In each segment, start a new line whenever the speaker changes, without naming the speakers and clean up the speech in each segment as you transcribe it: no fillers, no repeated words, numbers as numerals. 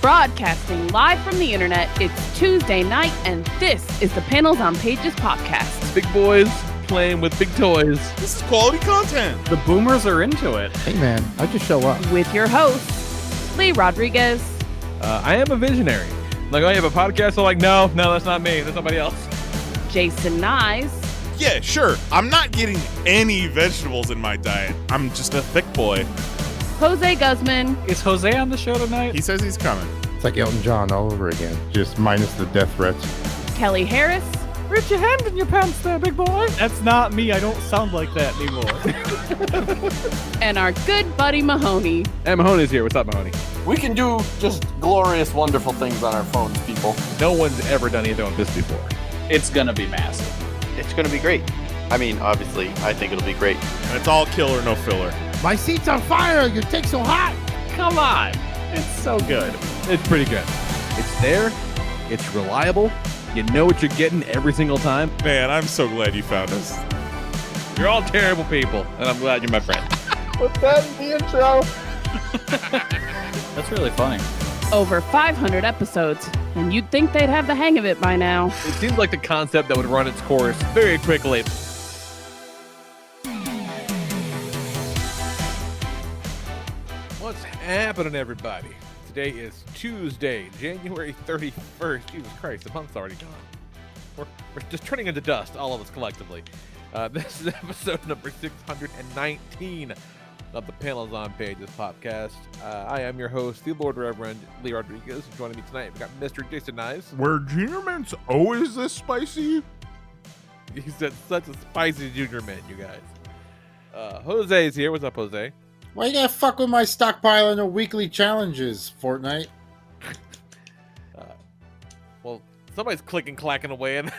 Broadcasting live from the internet, it's Tuesday night, and this is the Panels on Pages podcast.
Big boys playing with big toys.
This is quality content.
The boomers are into it.
Hey man, I just show up.
With your hosts, Lee Rodriguez.
I am a visionary. Like, oh, you have a podcast? I'm like, no, that's not me. That's somebody else.
Jason Nyes.
Yeah, sure. I'm not getting any vegetables in my diet. I'm just a thick boy.
Jose Guzman.
Is Jose on the show tonight?
He says he's coming.
It's like Elton John all over again, just minus the death threats.
Kelly Harris.
Reach your hand in your pants there, big boy. That's not me. I don't sound like that anymore.
And our good buddy Mahoney.
And Mahoney's here. What's up, Mahoney?
We can do just glorious, wonderful things on our phones, people.
No one's ever done anything like this before.
It's gonna be massive.
It's going to be great. I mean, obviously, I think it'll be great.
And it's all killer, no filler.
My seat's on fire! Your take's so hot!
Come on. It's so good.
It's pretty good. It's there. It's reliable. You know what you're getting every single time.
Man, I'm so glad you found us.
You're all terrible people, and I'm glad you're my friend.
Put that in the intro.
That's really funny.
Over 500 episodes, and you'd think they'd have the hang of it by now.
It seems like the concept that would run its course very quickly. What's happening, everybody? Today is Tuesday, January 31st. Jesus Christ, the month's already gone. We're just turning into dust, all of us collectively. This is episode number 619 of the Panels on Pages podcast. I am your host, the Lord Reverend Lee Rodriguez. Joining me tonight, we got Mr. Jason Nyes.
Were Junior Mints always this spicy?
He said such a spicy Junior Mint, you guys. Jose's here. What's up, Jose?
Why you gotta fuck with my stockpiling of weekly challenges, Fortnite?
Well, somebody's clacking away on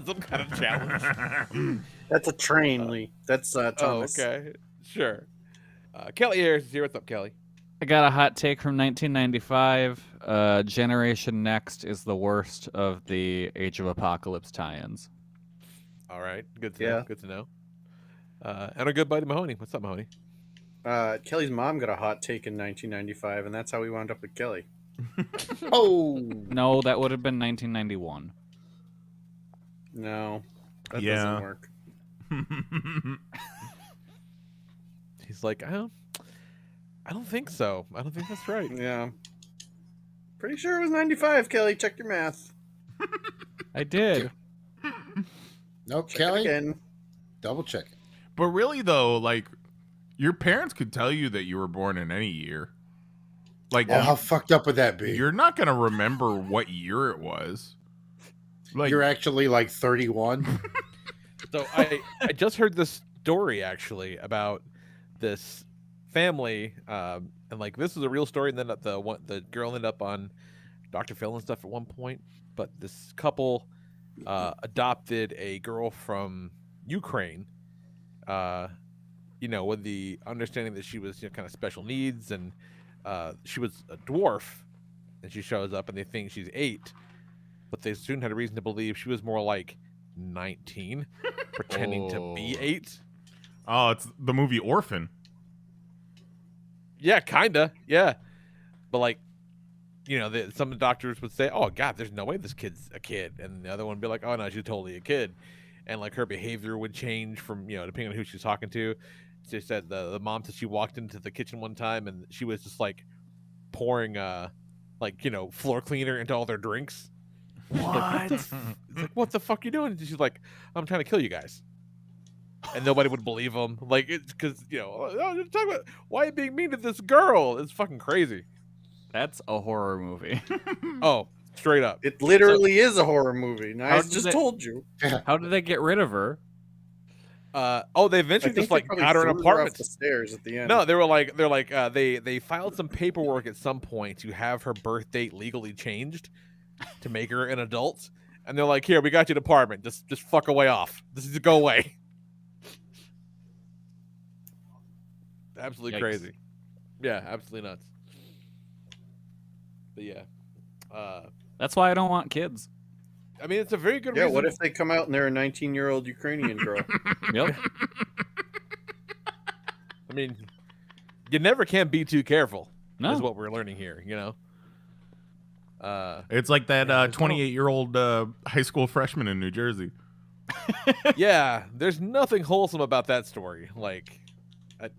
some kind of challenge.
That's a train, Lee. That's Thomas.
Oh, okay. Sure. Kelly Harris is here. What's up, Kelly?
I got a hot take from 1995. Generation Next is the worst of the Age of Apocalypse tie-ins.
All right. Good to know. Good to know. And our good buddy Mahoney. What's up, Mahoney?
Kelly's mom got a hot take in 1995, and that's how we wound up with Kelly.
Oh!
No, that would have been 1991.
No, that
Yeah.
doesn't work.
He's like, I don't think so. I don't think that's right.
Yeah. Pretty sure it was 95, Kelly. Check your math.
I did.
Nope,
Check
Kelly,
it again.
double check it.
But really, though, like, your parents could tell you that you were born in any year. Like,
Oh, how fucked up would that be?
you're not going to remember what year it was. Like,
You're actually like 31.
So I just heard this story, actually, about this family, and like this is a real story. And then the girl ended up on Dr. Phil and stuff at one point. But this couple adopted a girl from Ukraine, with the understanding that she was kind of special needs, and she was a dwarf. And she shows up, and they think she's 8, but they soon had a reason to believe she was more like 19, pretending to be 8.
oh, it's the movie Orphan.
Yeah, kinda. Yeah, but like, some doctors would say, "Oh God, there's no way this kid's a kid," and the other one would be like, "Oh no, she's totally a kid," and like her behavior would change from depending on who she's talking to. She said the mom said she walked into the kitchen one time and she was just like pouring floor cleaner into all their drinks.
What?
It's like, what the fuck you doing? And she's like, I'm trying to kill you guys. And nobody would believe them. Like, it's because, talk about why are you being mean to this girl? It's fucking crazy.
That's a horror movie.
Oh, straight up.
It literally is a horror movie.
How
I
did
just
they-
told you.
How did they get rid of her?
They eventually just like
probably
got her an
threw her off
apartment.
the stairs at the end.
No, they filed some paperwork at some point to have her birth date legally changed to make her an adult. And they're like, here, we got you an apartment. Just fuck away off. Just go away. Absolutely
Yikes.
crazy. Yeah, absolutely nuts. But yeah.
That's why I don't want kids.
I mean, it's a very good
Yeah,
reason.
what if they come out and they're a 19-year-old Ukrainian girl?
Yep.
I mean, you never can be too careful.
No.
Is what we're learning here.
It's like that
there's
28-year-old high school freshman in New Jersey.
Yeah, there's nothing wholesome about that story. Like, I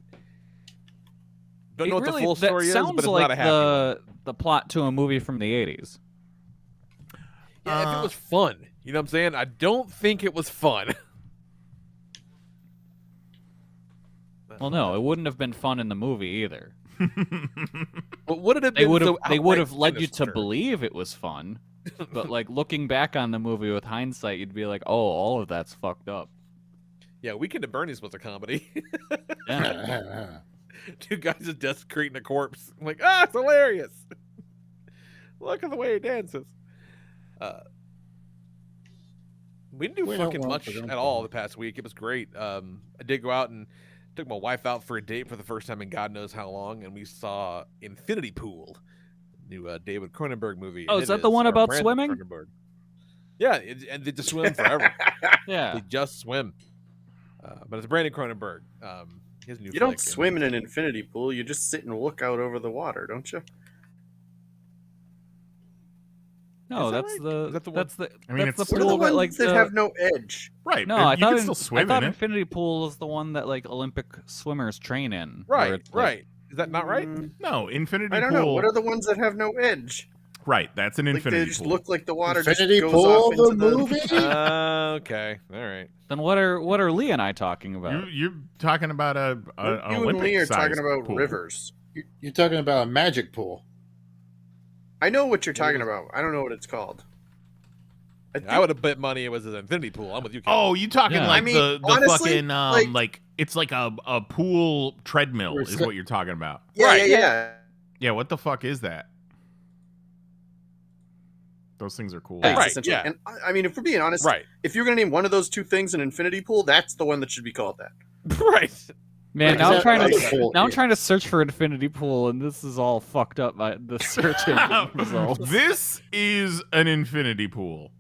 don't know what the full story is,
sounds
but it's
like
not a happy one.
the plot to a movie from the 80s.
Yeah, if it was fun, you know what I'm saying? I don't think it was fun.
Well, no, it wouldn't have been fun in the movie either.
But would it have
They
been
would have
so
they would have
outright
led you to
sinister?
believe it was fun, but like looking back on the movie with hindsight, you'd be like, "Oh, all of that's fucked up."
Yeah, Weekend at Bernie's was a comedy.
Yeah.
Two guys just desecrating a corpse. I'm like, it's hilarious. Look at the way he dances. We didn't do
We don't
fucking
want
much
to, don't
at all the past week. It was great. I did go out and took my wife out for a date for the first time in God knows how long, and we saw Infinity Pool, new David Cronenberg movie.
Oh,
and
is
it
that the one about
Brandon
swimming?
Cronenberg. Yeah, and they just swim forever.
Yeah.
They just swim. But it's Brandon Cronenberg. His new
You don't
flick, and-
swim in an infinity pool. You just sit and look out over the water, don't you?
No,
Is that
that's
right?
the
Is that the one?
that's the
I mean,
that's the
it's-
What are the
pool that
ones
like
that have no edge?
Right.
No,
you
I thought
can still swim in it.
Infinity Pool is the one that like Olympic swimmers train in. where
Right,
it's, like-
right. Is that not right?
No, Infinity
I don't
Pool.
know. What are the ones that have no edge?
Right, that's an
Like
Infinity
they just
Pool.
look like the water
Infinity
just goes
Pool,
off into
the movie?
Okay, all right.
Then what are Lee and I talking about?
You're talking about an
You and
Olympic
Lee are talking
size
about
pool.
rivers.
You're talking about a magic pool.
I know what you're talking about. I don't know what it's called.
I would have bet money it was an Infinity Pool. I'm with you. Ken.
Oh, you talking
Yeah.
like
I mean,
the
honestly,
fucking
like-
like it's like a pool treadmill
Or
is
so-
what you're talking about.
Yeah,
Right,
yeah.
Yeah, what the fuck is that? Those things are cool.
Right.
Essentially.
yeah.
And I mean, if we're being honest,
right,
if you're gonna name one of those two things an infinity pool, that's the one that should be called that.
right.
Man,
Is
now I'm
that
trying
like
to
a pool?
now I'm trying to search for Infinity Pool, and this is all fucked up by the search engine results.
This is an infinity pool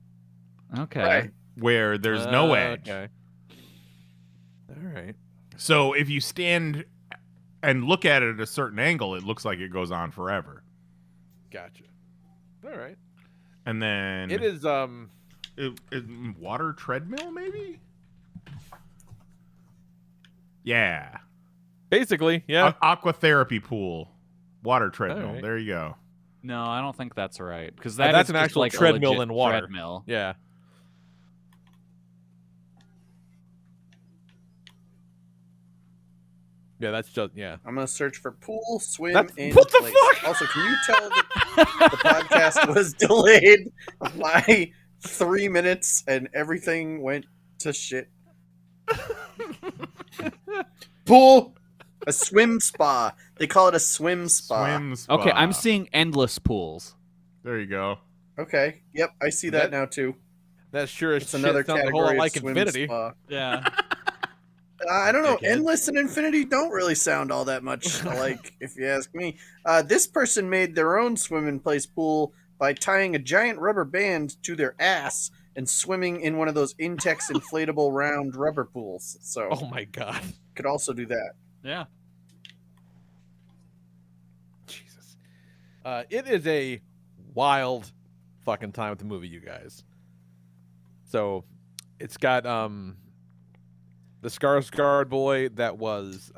Okay.
Right.
where there's no edge.
Okay. All right.
So if you stand and look at it at a certain angle, it looks like it goes on forever.
Gotcha. All right.
And then
It is
water treadmill maybe? Yeah.
basically yeah.
Aqua therapy pool. Water treadmill.
Alright.
There you go.
No, I don't think that's right because
That's
is
an
just
actual
like a
treadmill
legit
in water.
Treadmill.
Yeah. Yeah, that's just yeah.
I'm gonna search for pool, swim,
That's-
and
what the
place.
fuck?
Also, can you tell that the podcast was delayed by 3 minutes and everything went to shit?
Pool.
A swim spa. They call it a swim spa.
Swim spa.
Okay, I'm seeing endless pools.
There you go.
Okay. Yep, I see that now too.
That sure as
It's
shit
another
sounds a whole lot
category
like
of swim
Infinity.
spa.
Yeah.
I don't know.
Dickhead.
Endless and Infinity don't really sound all that much alike, if you ask me. This person made their own swim in place pool by tying a giant rubber band to their ass and swimming in one of those Intex inflatable round rubber pools. So
Oh my god.
could also do that.
Yeah.
Jesus. It is a wild fucking time with the movie, you guys. So it's got the Skarsgård boy that was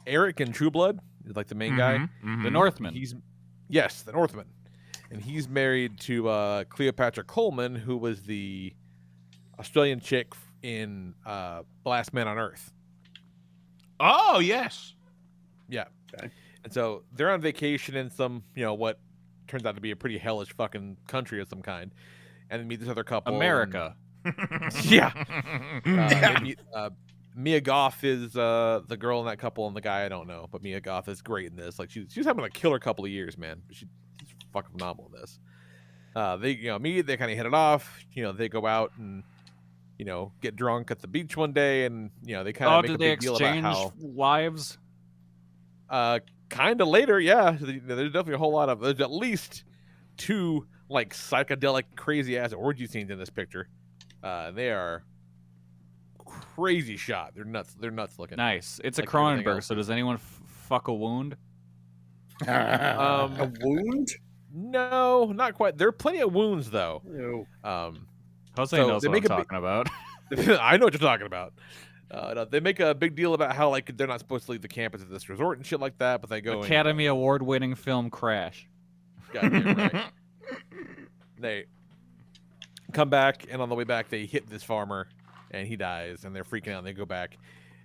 Eric in True Blood, like the main guy.
Mhm,
The
mhm.
Northman.
Yes, the Northman. And he's married to Cleopatra Coleman, who was the Australian chick in Last Man on Earth.
Oh, yes.
Yeah.
Okay.
And so they're on vacation in some, what turns out to be a pretty hellish fucking country of some kind. And they meet this other couple.
America.
Yeah. They meet, Mia Goth is the girl in that couple, and the guy I don't know, but Mia Goth is great in this. Like she's having a killer couple of years, man. She's fucking phenomenal in this. They meet, they kind of hit it off. They go out and get drunk at the beach one day, and they kind of
Oh,
make a
did they
big deal about
exchange
how
wives?
kind of later, yeah. There's definitely a whole lot of. There's at least 2 like psychedelic, crazy ass orgy scenes in this picture. They are crazy shot. They're nuts. They're nuts looking.
Nice. It's a
Like everything
Cronenberg,
else
so does anyone fuck a wound?
A wound?
No, not quite. There are plenty of wounds though.
Ew.
Jose
So
knows
they
what I'm
make a
talking about.
I know what you're talking about. No, they make a big deal about how like they're not supposed to leave the campus at this resort and shit like that, but they go
Academy Award-winning film Crash.
Goddamn right. They come back, and on the way back, they hit this farmer, and he dies, and they're freaking out. And they go back,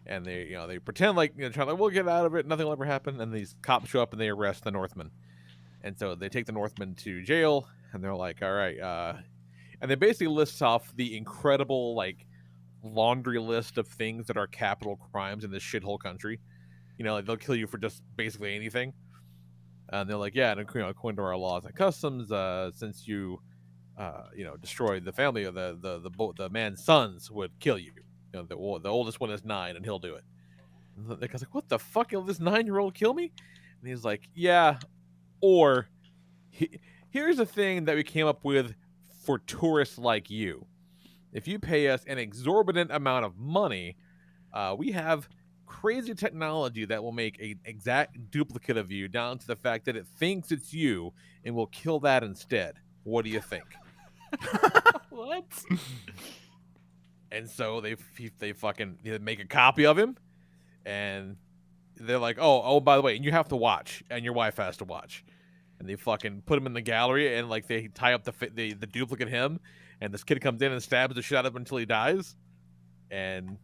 and they pretend like trying like we'll get out of it, nothing will ever happen. And these cops show up and they arrest the Northman, and so they take the Northman to jail, and they're like, all right, and they basically list off the incredible like laundry list of things that are capital crimes in this shithole country. Like, they'll kill you for just basically anything. And they're like, yeah, and according to our laws and customs, since you, destroyed the family of the man's sons would kill you. The oldest one is 9, and he'll do it. And the guy's like, what the fuck? Will this 9-year-old kill me? And he's like, yeah. Or here's a thing that we came up with for tourists like you. If you pay us an exorbitant amount of money, we have crazy technology that will make an exact duplicate of you down to the fact that it thinks it's you and will kill that instead. What do you think?
What?
And so they fucking make a copy of him, and they're like, oh, by the way, and you have to watch, and your wife has to watch. And they fucking put him in the gallery, and like they tie up the duplicate him, and this kid comes in and stabs the shit out of him until he dies. And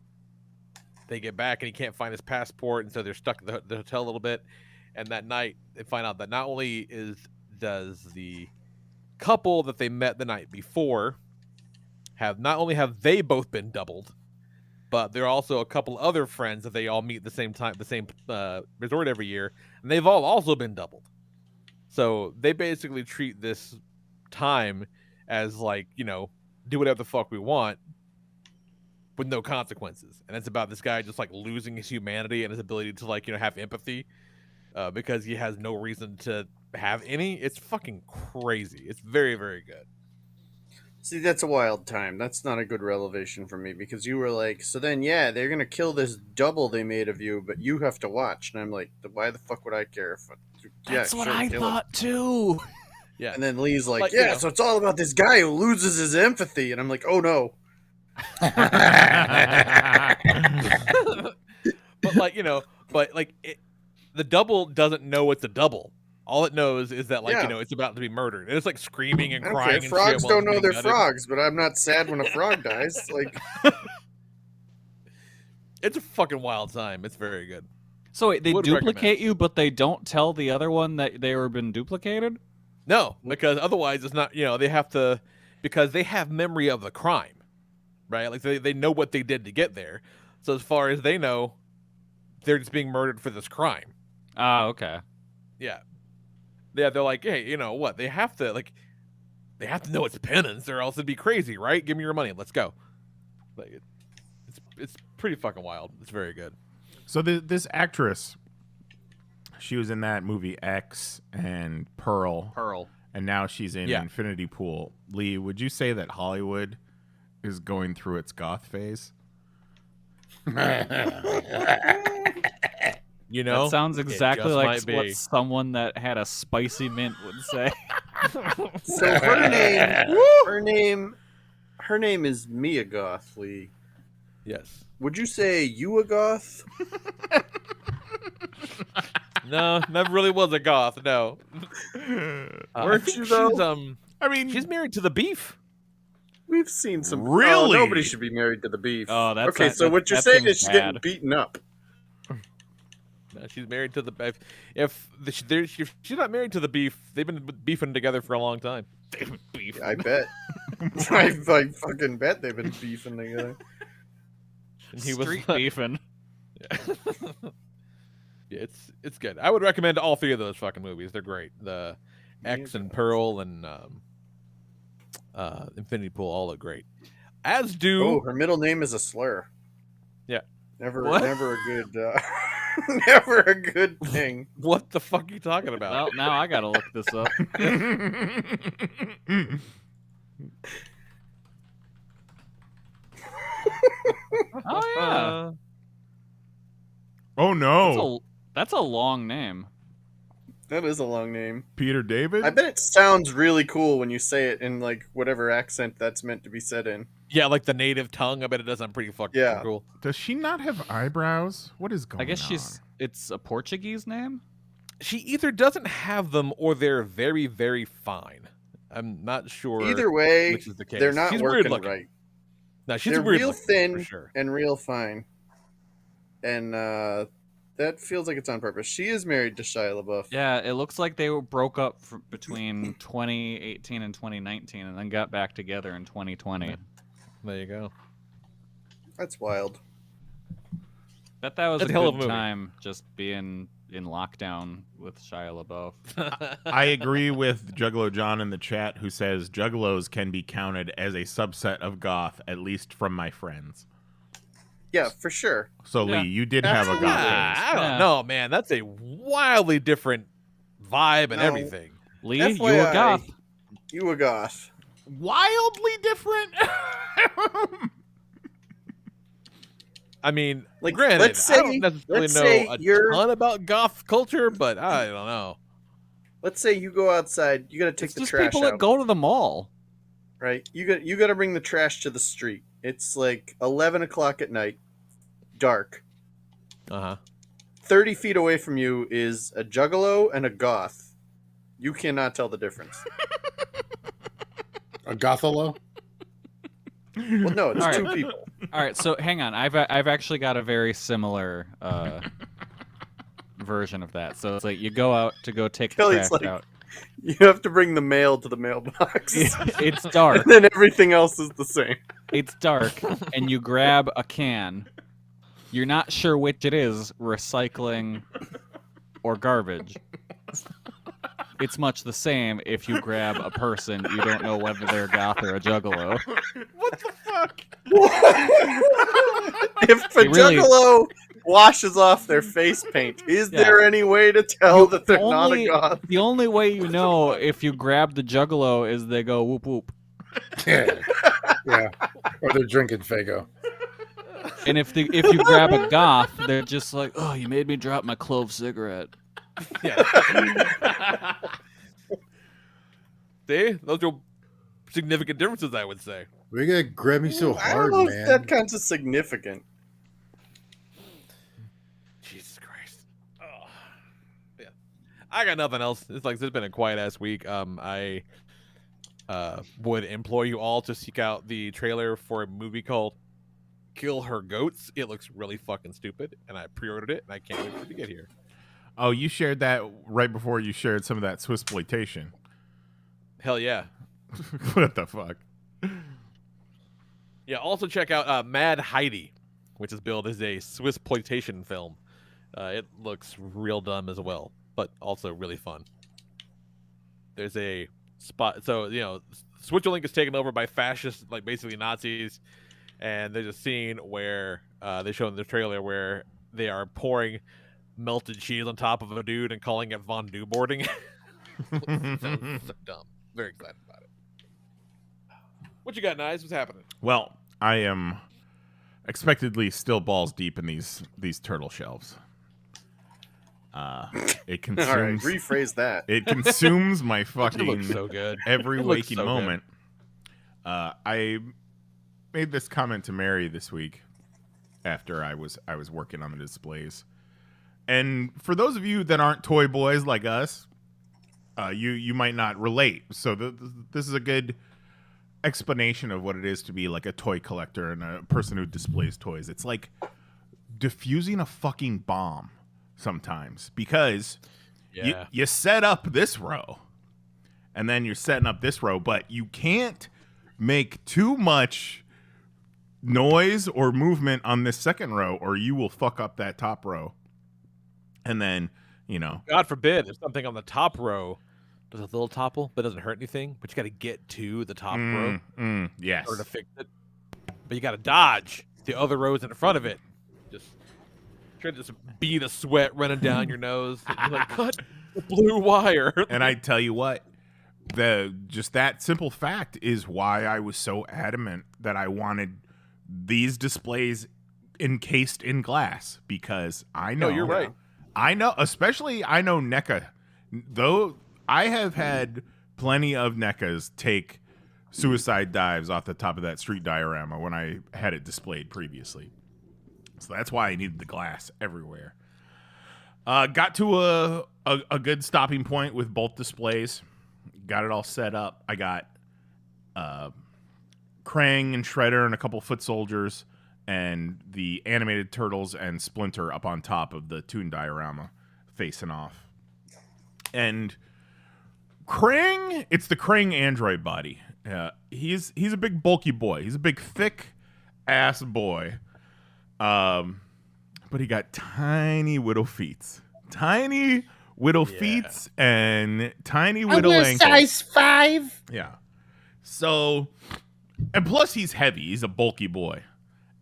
they get back, and he can't find his passport, and so they're stuck at the hotel a little bit. And that night, they find out that not only does the couple that they met the night before not only have they both been doubled, but there are also a couple other friends that they all meet at the same time, the same resort every year, and they've all also been doubled. So they basically treat this time as like, do whatever the fuck we want with no consequences. And it's about this guy just like losing his humanity and his ability to like, have empathy because he has no reason to have any. It's fucking crazy. It's very, very good.
See, that's a wild time. That's not a good revelation for me because you were like, so then, yeah, they're going to kill this double they made of you, but you have to watch. And I'm like, why the fuck would I care?
That's what I thought too.
Yeah.
And then Lee's like, so it's all about this guy who loses his empathy. And I'm like, oh no.
But the double doesn't know it's a double. All it knows is that it's about to be murdered, and it's like screaming and crying. And
frogs
shit
don't know
while it's
they're
being
frogs, but I'm not sad when a frog dies. Like,
it's a fucking wild time. It's very good.
So wait, they
Would
duplicate
recommend.
you, but they don't tell the other one that they were been duplicated?
No, because otherwise it's not. They have to, because they have memory of the crime, right? Like they know what they did to get there. So as far as they know, they're just being murdered for this crime.
Ah, okay.
Yeah. Yeah, they're like, hey, what? They have to know it's penance, or else it'd be crazy, right? Give me your money, let's go. Like, it's pretty fucking wild. It's very good.
So this actress, she was in that movie X and Pearl, and now she's in Infinity Pool. Lee, would you say that Hollywood is going through its goth phase?
That sounds exactly like what someone that had a spicy mint would say.
so her name is Mia Goth, Lee.
Yes.
Would you say you a goth?
No, never really was a goth. No.
Weren't you though?
She's married to the Beef.
We've seen some.
Really?
Oh, nobody should be married to the Beef.
Oh, that's
okay. So what you're saying is she's getting beaten up.
No, she's married to the Beef. If she's not married to the Beef, they've been beefing together for a long time. They've been beefing.
I bet. I fucking bet they've been beefing together.
And he
Street
was
beefing.
Yeah, it's good. I would recommend all 3 of those fucking movies. They're great. The X and Pearl and Infinity Pool all look great. As do.
Oh, her middle name is a slur.
Yeah.
Never a good. Never a good thing.
What the fuck are you talking about?
Well, now I gotta look this up. Oh yeah.
Oh no,
That's a long name.
That is a long name.
Peter David.
I bet it sounds really cool when you say it in like whatever accent that's meant to be said in.
Yeah, like the native tongue. I bet it does sound pretty fucking
Yeah.
cool.
Does she not have eyebrows? What is going on?
I guess it's a Portuguese name.
She either doesn't have them or they're very, very fine. I'm not sure.
Either way,
which is the case.
they're not
She's weird
working
looking.
right.
No, she's
They're
weird
real
looking,
thin
for sure.
and real fine. And that feels like it's on purpose. She is married to Shia LaBeouf.
Yeah, it looks like they broke up between 2018 and 2019, and then got back together in 2020.
There you go.
That's wild.
Bet that was
That's
a
a hell
good
of a movie.
time just being in lockdown with Shia LaBeouf.
I agree with Juggalo John in the chat, who says juggalos can be counted as a subset of goth, at least from my friends.
Yeah, for sure.
So
Yeah.
Lee, you did have a goth
Absolutely.
phase.
I don't know, man. That's a wildly different vibe and
No.
everything.
Lee, you a
FYI,
goth.
You a goth.
Wildly different.
I mean,
Like,
granted,
let's
I don't
say-
necessarily
let's
know
say
a
you're-
ton about goth culture, but I don't know.
Let's say you go outside. You got to take
It's
the
just
trash
people
out.
that go to the mall.
Right? You got to bring the trash to the street. It's like 11 o'clock at night, dark.
Uh huh.
30 feet away from you is a juggalo and a goth. You cannot tell the difference.
A Gothalo?
Well, no, it's
All right.
two people.
All right, so hang on. I've actually got a very similar version of that. So it's like you go out to go take the
Kelly's
trash
like-
out.
You have to bring the mail to the mailbox.
It's dark.
And then everything else is the same.
It's dark, and you grab a can. You're not sure which it is, recycling or garbage. It's much the same if you grab a person. You don't know whether they're goth or a juggalo.
What the fuck?
If a
It really-
juggalo washes off their face paint, is
Yeah.
there any way to tell that they're not a
Only-
goth?
The only way you know if you grab the juggalo is they go whoop whoop.
Yeah. Yeah. Or they're drinking Fago.
And if you grab a goth, they're just like, oh, you made me drop my clove cigarette.
Yeah. See, those are significant differences, I would say.
We gotta grab me so
I
hard,
don't know
man.
if that counts as significant.
Jesus Christ. Oh. Yeah. I got nothing else. It's like it's been a quiet ass week. I would implore you all to seek out the trailer for a movie called Kill Her Goats. It looks really fucking stupid, and I pre-ordered it, and I can't wait for it to get here.
Oh, you shared that right before you shared some of that Swissploitation.
Hell yeah.
What the fuck?
Yeah, also check out Mad Heidi, which is billed as a Swissploitation film. It looks real dumb as well, but also really fun. There's a spot, so, you know, Switzerland is taken over by fascists, like basically Nazis, and there's a scene where they show in the trailer where they are pouring melted cheese on top of a dude and calling it fondue boarding. So dumb. Very excited about it. What you got, Nice? What's happening?
Well, I am expectedly still balls deep in these turtle shelves. It consumes.
All right, rephrase that.
It consumes my
It
fucking
looks so good.
every
It looks
waking
so good.
moment. I made this comment to Mary this week after I was working on the displays, and for those of you that aren't toy boys like us, you might not relate. So this is a good explanation of what it is to be like a toy collector and a person who displays toys. It's like diffusing a fucking bomb sometimes, because
Yeah.
you set up this row and then you're setting up this row, but you can't make too much noise or movement on this second row or you will fuck up that top row. And then, you know,
God forbid if something on the top row does a little topple but doesn't hurt anything, but you got to get to the top row
yes.
in order to fix it. But you got to dodge the other rows in front of it. Just try to just beat a sweat running down your nose. You're like, cut the blue wire.
And I tell you what, just that simple fact is why I was so adamant that I wanted these displays encased in glass because I know
No, you're right.
I know, especially I know NECA. Though I have had plenty of NECAs take suicide dives off the top of that street diorama when I had it displayed previously. So that's why I needed the glass everywhere. Got to a good stopping point with both displays. Got it all set up. I got Krang and Shredder and a couple foot soldiers and the animated turtles and Splinter up on top of the toon diorama facing off. And Krang, it's the Krang android body. He's a big bulky boy. He's a big thick ass boy. But he got tiny widow feet. Tiny widow feet and tiny widow ankles.
Size 5.
Yeah. So, and plus he's heavy. He's a bulky boy.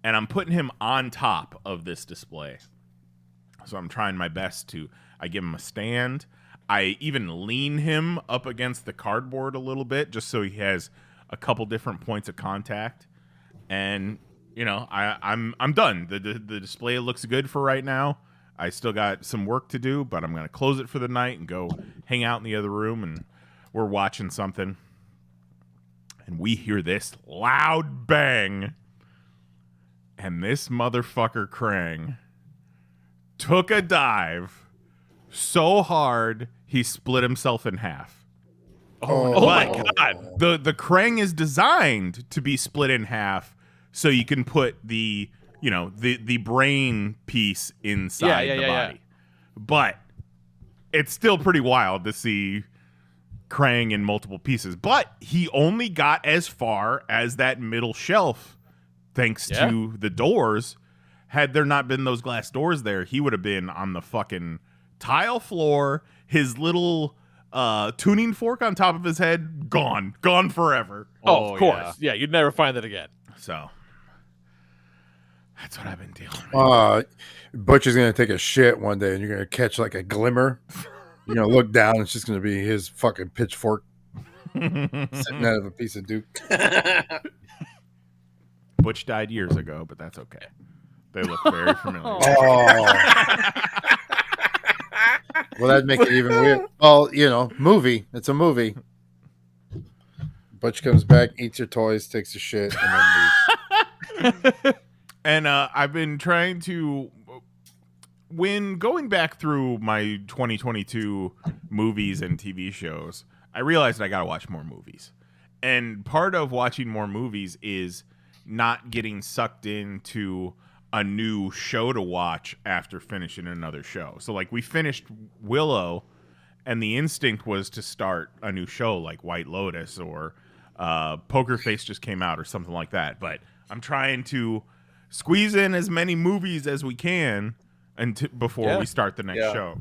And I'm putting him on top of this display. So I'm trying my best to, I give him a stand. I even lean him up against the cardboard a little bit just so he has a couple different points of contact. And, you know, I'm done. The display looks good for right now. I still got some work to do, but I'm going to close it for the night and go hang out in the other room, and we're watching something. And we hear this loud bang. And this motherfucker Krang took a dive so hard he split himself in half.
Oh my God.
The Krang is designed to be split in half so you can put the brain piece inside the body. But it's still pretty wild to see Krang in multiple pieces. But he only got as far as that middle shelf thanks to the doors. Had there not been those glass doors there, he would have been on the fucking tile floor. His little tuning fork on top of his head, gone forever.
Oh, of course. Yeah, you'd never find that again.
So that's what I've been dealing with.
Butch is going to take a shit one day, and you're going to catch like a glimmer. You're going to look down, and it's just going to be his fucking pitchfork sitting out of a piece of Duke.
Butch died years ago, but that's okay. They look very familiar.
Well, that'd make it even weird. Well, you know, movie. It's a movie. Butch comes back, eats your toys, takes a shit, and then leaves.
And I've been trying to, when going back through my 2022 movies and TV shows, I realized I got to watch more movies. And part of watching more movies is not getting sucked into a new show to watch after finishing another show. So like we finished Willow, and the instinct was to start a new show like White Lotus or Poker Face just came out or something like that. But I'm trying to squeeze in as many movies as we can before we start the next show.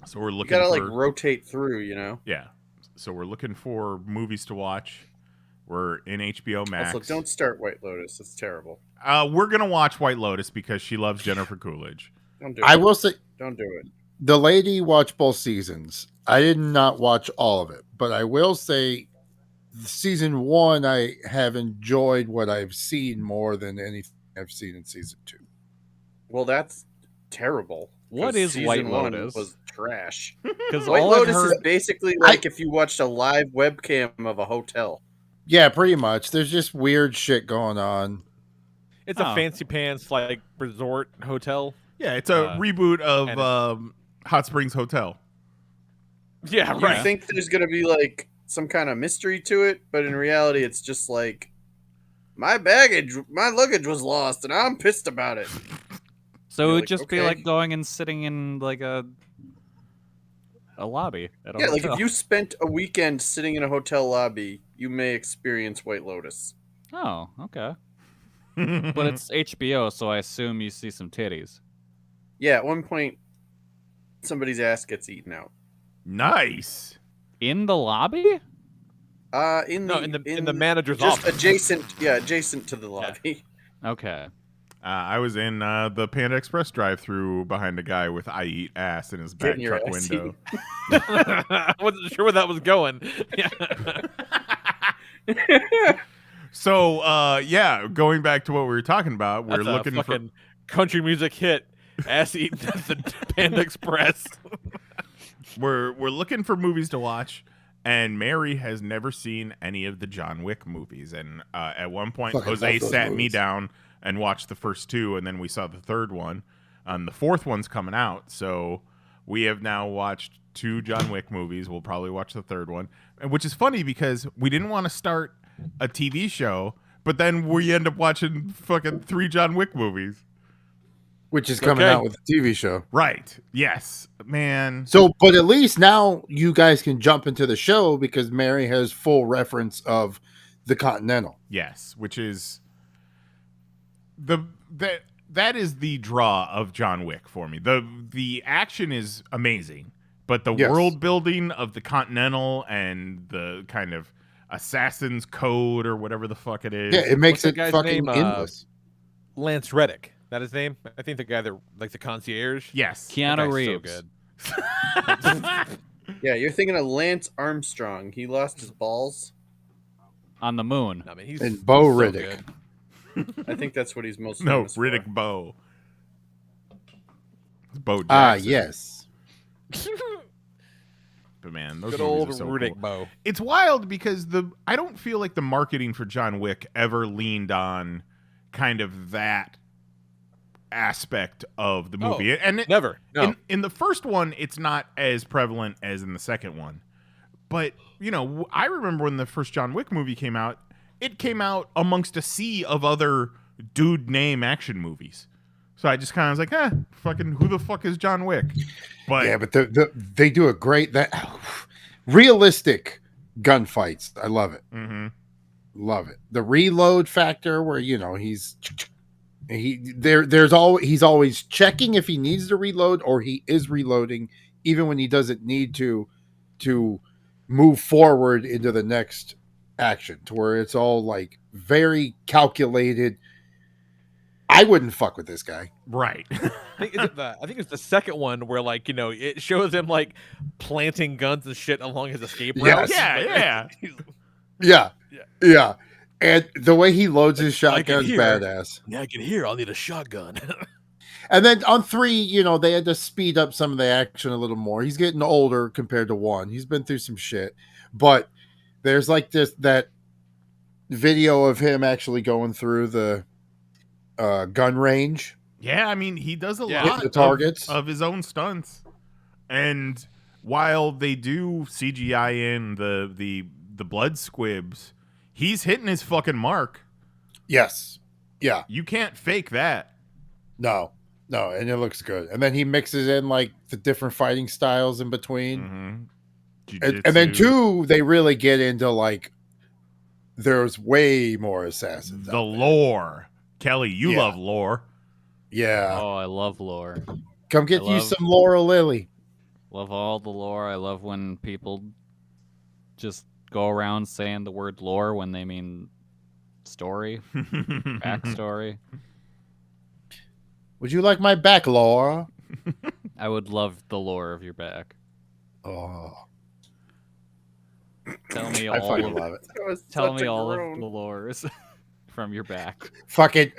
So we're looking.
You gotta rotate through, you know.
Yeah. So we're looking for movies to watch. We're in HBO Max.
Also, don't start White Lotus. It's terrible.
We're gonna watch White Lotus because she loves Jennifer Coolidge.
Don't do it.
I will say,
don't do it.
The lady watched both seasons. I did not watch all of it, but I will say, season 1, I have enjoyed what I've seen more than anything I've seen in season 2.
Well, that's terrible.
What is White Lotus?
Was trash.
Because
White Lotus is basically like if you watched a live webcam of a hotel.
Yeah, pretty much. There's just weird shit going on.
It's a fancy pants like resort hotel.
Yeah, it's a reboot of Hot Springs Hotel.
Yeah, right.
You think there's gonna be like some kind of mystery to it, but in reality, it's just like my luggage was lost, and I'm pissed about it.
So it would just be like going and sitting in like a lobby at a hotel.
Like if you spent a weekend sitting in a hotel lobby, you may experience White Lotus.
Oh, okay. But it's HBO, so I assume you see some titties.
Yeah, at one point, somebody's ass gets eaten out.
Nice.
In the lobby?
In
the manager's
just
office.
adjacent to the lobby.
Okay.
I was in the Panda Express drive-thru behind a guy with "I eat ass" in his back truck window.
I wasn't sure where that was going.
So, yeah, going back to what we were talking about, we're
That's
looking
a fucking country music hit. Ass eating the Panda Express.
we're looking for movies to watch, and Mary has never seen any of the John Wick movies. And at one point,
Fucking
Jose
love those
sat me
movies.
down and watched the first two, and then we saw the third one. The fourth one's coming out, so we have now watched 2 John Wick movies. We'll probably watch the third one, and which is funny because we didn't want to start a TV show, but then we end up watching fucking 3 John Wick movies.
Which is coming
Okay.
out with the TV show.
Right. Yes, man.
So, but at least now you guys can jump into the show because Mary has full reference of the Continental.
Yes, which is that is the draw of John Wick for me. The action is amazing, but the
Yes.
world building of the Continental and the kind of Assassin's Code or whatever the fuck it is.
Yeah, it makes
the
it
guy's
fucking
name,
endless.
Lance Reddick. That his name? I think the guy that like the concierge.
Yes.
That
Keanu
guy's
Reeves.
So good.
Yeah, you're thinking of Lance Armstrong. He lost his balls.
On the moon.
No, man, he's
And Bo
so
Riddick.
good.
I think that's what he's most
No,
famous for.
Riddick Bowe. It's Bo Jackson.
Ah, yes.
But man, those
Good
movies
old
are so
Riddick
cool.
Bowe.
It's wild because I don't feel like the marketing for John Wick ever leaned on kind of that aspect of the movie. And it,
Never. No.
in the first one, it's not as prevalent as in the second one. But, you know, I remember when the first John Wick movie came out, it came out amongst a sea of other dude name action movies. So I just kind of was like, fucking who the fuck is John Wick? But
Yeah, but they do a great realistic gunfights. I love it.
Mhm.
Love it. The reload factor where he's always checking if he needs to reload or he is reloading even when he doesn't need to move forward into the next action, to where it's all like very calculated. I wouldn't fuck with this guy.
Right.
I think it's the second one where it shows him like planting guns and shit along his escape route.
Yes.
Yeah.
Yeah. And the way he loads his
I can
shotgun's
hear.
badass.
Yeah, I can hear. I'll need a shotgun.
And then on 3, they had to speed up some of the action a little more. He's getting older compared to 1. He's been through some shit. But there's like that video of him actually going through the gun range.
Yeah, I mean, he does a
Yeah.
lot
Hit the targets.
of his own stunts. And while they do CGI in the blood squibs, he's hitting his fucking mark.
Yes. Yeah.
You can't fake that.
No. And it looks good. And then he mixes in like the different fighting styles in between.
Mm-hmm.
And then 2, they really get into like there's way more assassins.
The
out there.
lore. Kelly, you
Yeah.
love lore.
Yeah.
Oh, I love lore.
Come get
I
you
love-
some Laura Lily.
Love all the lore. I love when people just go around saying the word lore when they mean story, backstory.
Would you like my back, Laura?
I would love the lore of your back.
Oh,
Tell me
I
all
fucking
of,
love it.
That was
tell
such
me
a
all of
groan.
the lores from your back.
Fucking,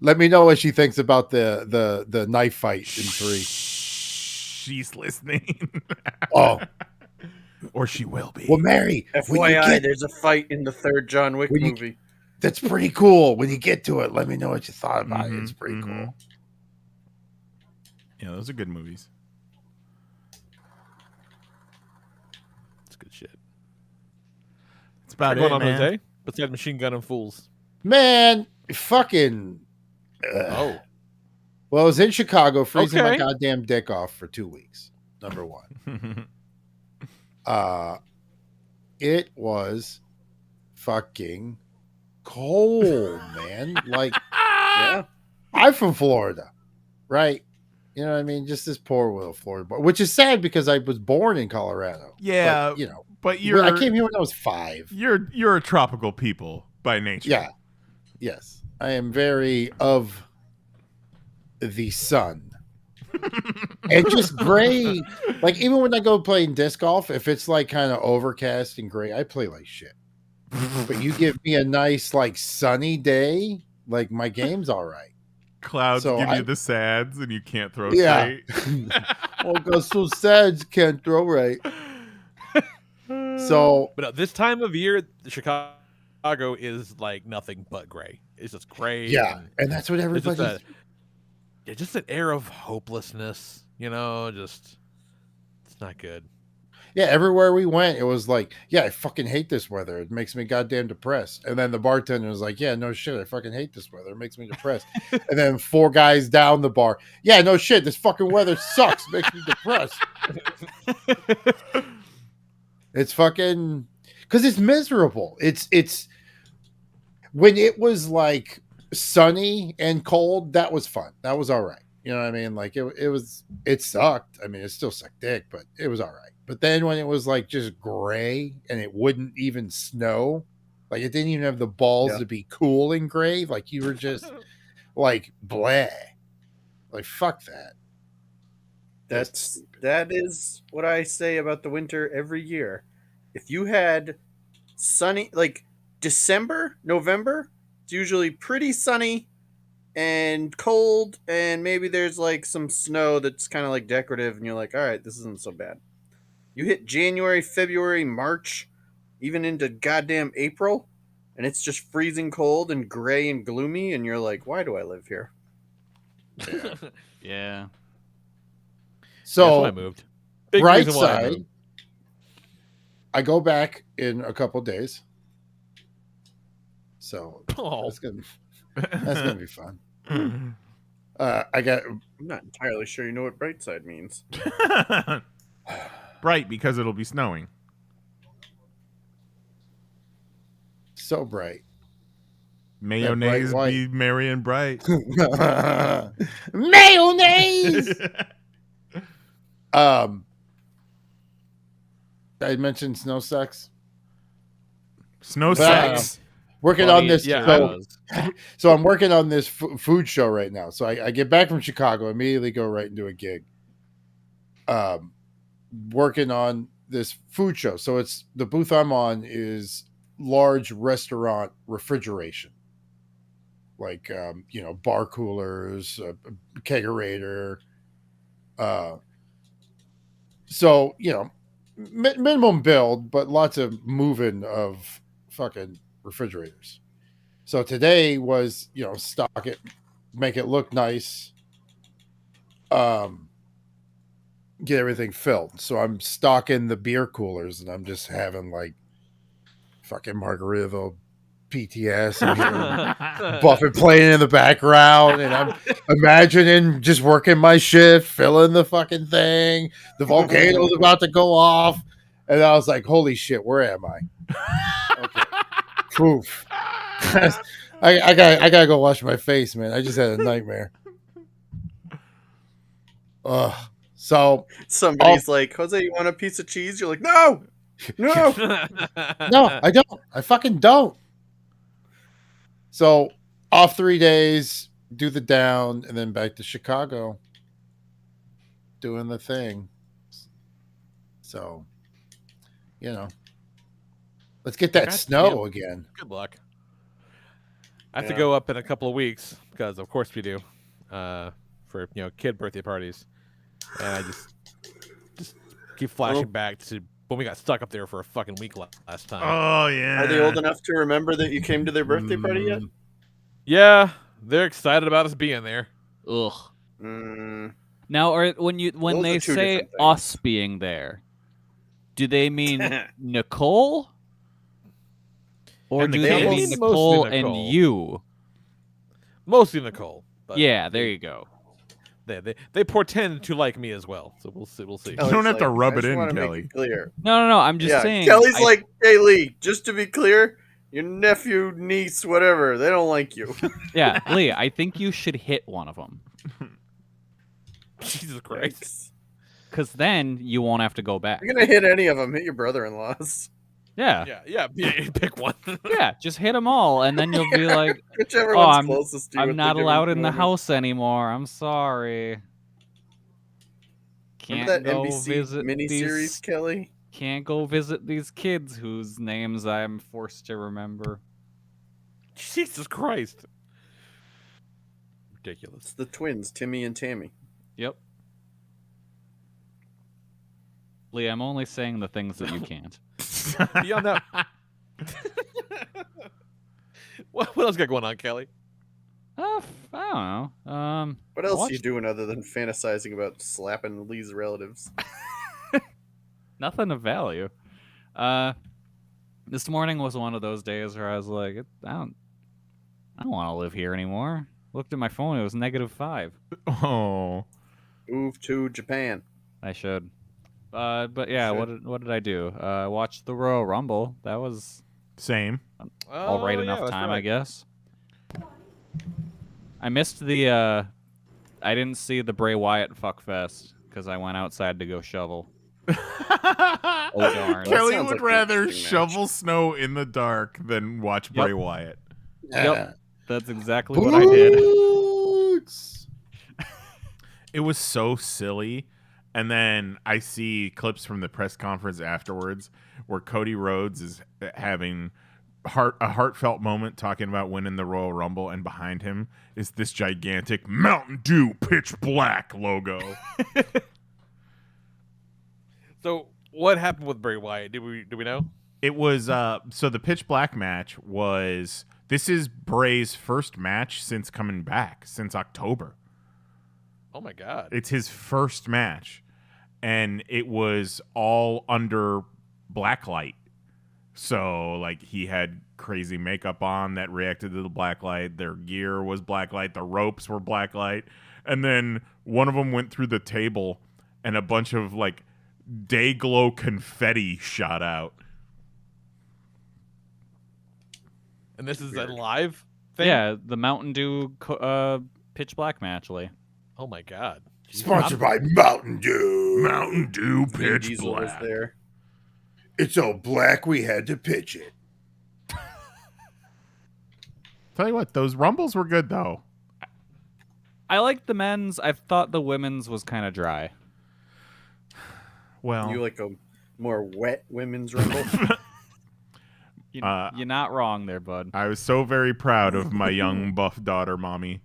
let me know what she thinks about the knife fight in 3.
She's listening.
Oh,
Or she will be.
well, Mary, when you
FYI,
get-
there's a fight in the third John Wick
When you-
movie.
that's pretty cool. When you get to it, let me know what you thought about it. It's pretty
mhm.
cool.
Yeah, those are good movies.
It's good shit.
It's about
What's
it,
going on,
man.
Jose? Besides machine gun and fools.
Man, fucking.
Oh.
Well, I was in Chicago freezing my
Okay.
goddamn dick off for 2 weeks. Number 1. It was fucking cold, man. Like,
Yeah.
I'm from Florida, right? You know what I mean? Just this poor little Florida boy, which is sad because I was born in Colorado.
Yeah,
But,
but
I came here when I was 5.
you're a tropical people by nature.
Yeah. Yes. I am very of the sun. And just gray. Like, even when I go playing disc golf, if it's like kind of overcast and gray, I play like shit. But you give me a nice like sunny day, like my game's all right.
Clouds
So
give
I-
you the sads, and you can't throw
Yeah.
straight.
Oh, got so sad, can't throw right. So
But this time of year, Chicago is like nothing but gray. It's just gray.
yeah, and that's what
It's just
everybody's.
just an air of hopelessness. Just it's not good.
Yeah, everywhere we went, it was like, yeah, I fucking hate this weather. It makes me goddamn depressed. And then the bartender was like, yeah, no shit, I fucking hate this weather. It makes me depressed. And then 4 guys down the bar, yeah, no shit, this fucking weather sucks. It makes me depressed. It's fucking because it's miserable. It's when it was like sunny and cold, that was fun. That was all right. You know what I mean? Like it sucked. I mean, it still sucked dick, but it was all right. But then when it was like just gray and it wouldn't even snow, like it didn't even have the balls to be cool and gray, like you were just like bleh. Like fuck that.
That is what I say about the winter every year. If you had sunny like December, November, it's usually pretty sunny and cold, and maybe there's like some snow that's kind of like decorative, and you're like, all right, this isn't so bad. You hit January, February, March, even into goddamn April, and it's just freezing cold and gray and gloomy, and you're like, why do I live here?
Yeah.
That's why I
So
moved. Big
bright
reason why I
side,
moved.
I go back in a couple days. So
Oh,
that's gonna be fun. I got
I'm not entirely sure you know what bright side means.
Bright because it'll be snowing.
so bright.
Mayonnaise
white.
be merry and bright.
Mayonnaise. I mentioned snow sucks.
Snow
But,
sucks.
Working
Funny
on this.
as it
So,
was.
so I'm working on this food show right now. So I get back from Chicago, immediately go right into a gig. Working on this food show. So it's the booth I'm on is large restaurant refrigeration, like bar coolers, kegerator. So minimum build, but lots of moving of fucking refrigerators. So today was stock it, make it look nice, get everything filled. So I'm stocking the beer coolers, and I'm just having like fucking Margaritaville PTS and hearing Buffett playing in the background, and I'm imagining just working my shift, filling the fucking thing. The volcano's about to go off, and I was like, "Holy shit, where am I?" Okay. Poof. I gotta go wash my face, man. I just had a nightmare. Ugh. So
Somebody's like, Jose, you want a piece of cheese? You're like, no.
no, I don't. I fucking don't. So off 3 days, do the down, and then back to Chicago, doing the thing. So, let's get that
God
snow
damn.
again.
Good luck. I have to go up in a couple of weeks because, of course, we do for kid birthday parties, and I just keep flashing back to when we got stuck up there for a fucking week last time.
Oh yeah.
Are they old enough to remember that you came to their birthday party yet?
Yeah, they're excited about us being there.
Ugh.
Mm,
Now, when
Those
they
are two
say
different things.
us being there, do they mean Nicole, or
And
do
the
they
kids?
mean
Mostly
Nicole and
Nicole.
you?
Mostly Nicole. But
Yeah, there you go.
They portend to like me as well. So we'll see. We'll see.
You don't have to
like,
rub
I
it
just
in,
wanna make
Kelly.
it clear.
No. I'm just saying.
Kelly's
I-
like, hey Lee, just to be clear, your nephew, niece, whatever, they don't like you.
yeah, Lee. I think you should hit one of them,
Jesus Christ.
Yikes.
because then you won't have to go back.
You're gonna hit any of them. Hit your brother-in-laws.
Yeah,
Yeah. Pick one.
yeah. Just hit them all, and then you'll be like,
Whichever
Oh,
one's closest to you.
I'm
if
not
they're
allowed
doing
in the
movies.
house anymore. I'm sorry. Can't
Remember that
go
NBC
visit
miniseries,
these
Kelly?
Can't go visit these kids whose names I'm forced to remember.
Jesus Christ. Ridiculous.
It's the twins, Timmy and Tammy.
Yep. Lee, I'm only saying the things that you can't.
Beyond that. What else got going on, Kelly?
I don't know.
What else are you doing other than fantasizing about slapping Lee's relatives?
Nothing of value. This morning was one of those days where I was like, I don't want to live here anymore. Looked at my phone, it was -5.
Oh.
Move to Japan.
I should. But yeah, what did I do? Watched the Royal Rumble. That was
Same.
all right enough
that's
time,
right.
I guess. I missed the. I didn't see the Bray Wyatt fuckfest because I went outside to go shovel. Oh darn!
Kelly
sounds
would
like an
rather
interesting
shovel snow in the dark than watch
Yep.
Bray Wyatt.
Yep, that's exactly what I did.
Boots!
It was so silly. And then I see clips from the press conference afterwards where Cody Rhodes is having a heartfelt moment talking about winning the Royal Rumble, and behind him is this gigantic Mountain Dew Pitch Black logo.
So what happened with Bray Wyatt? Do we know?
It was so the Pitch Black match was, this is Bray's first match since coming back, since October.
Oh my God.
It's his first match, and it was all under black light. So, like, he had crazy makeup on that reacted to the black light. Their gear was black light. The ropes were black light. And then one of them went through the table, and a bunch of, like, day glow confetti shot out.
And this is a live thing?
Yeah, the Mountain Dew Pitch Black match, Lee.
Oh my God.
Sponsored by Mountain Dew.
Mountain Dew
Vin
Pitch
Diesel was
Black.
there.
It's so black we had to pitch it.
Tell you what, those Rumbles were good, though.
I liked the men's. I thought the women's was kind of dry.
Well,
You like a more wet women's rumble?
You're not wrong there, bud.
I was so very proud of my young buff daughter, Mommy.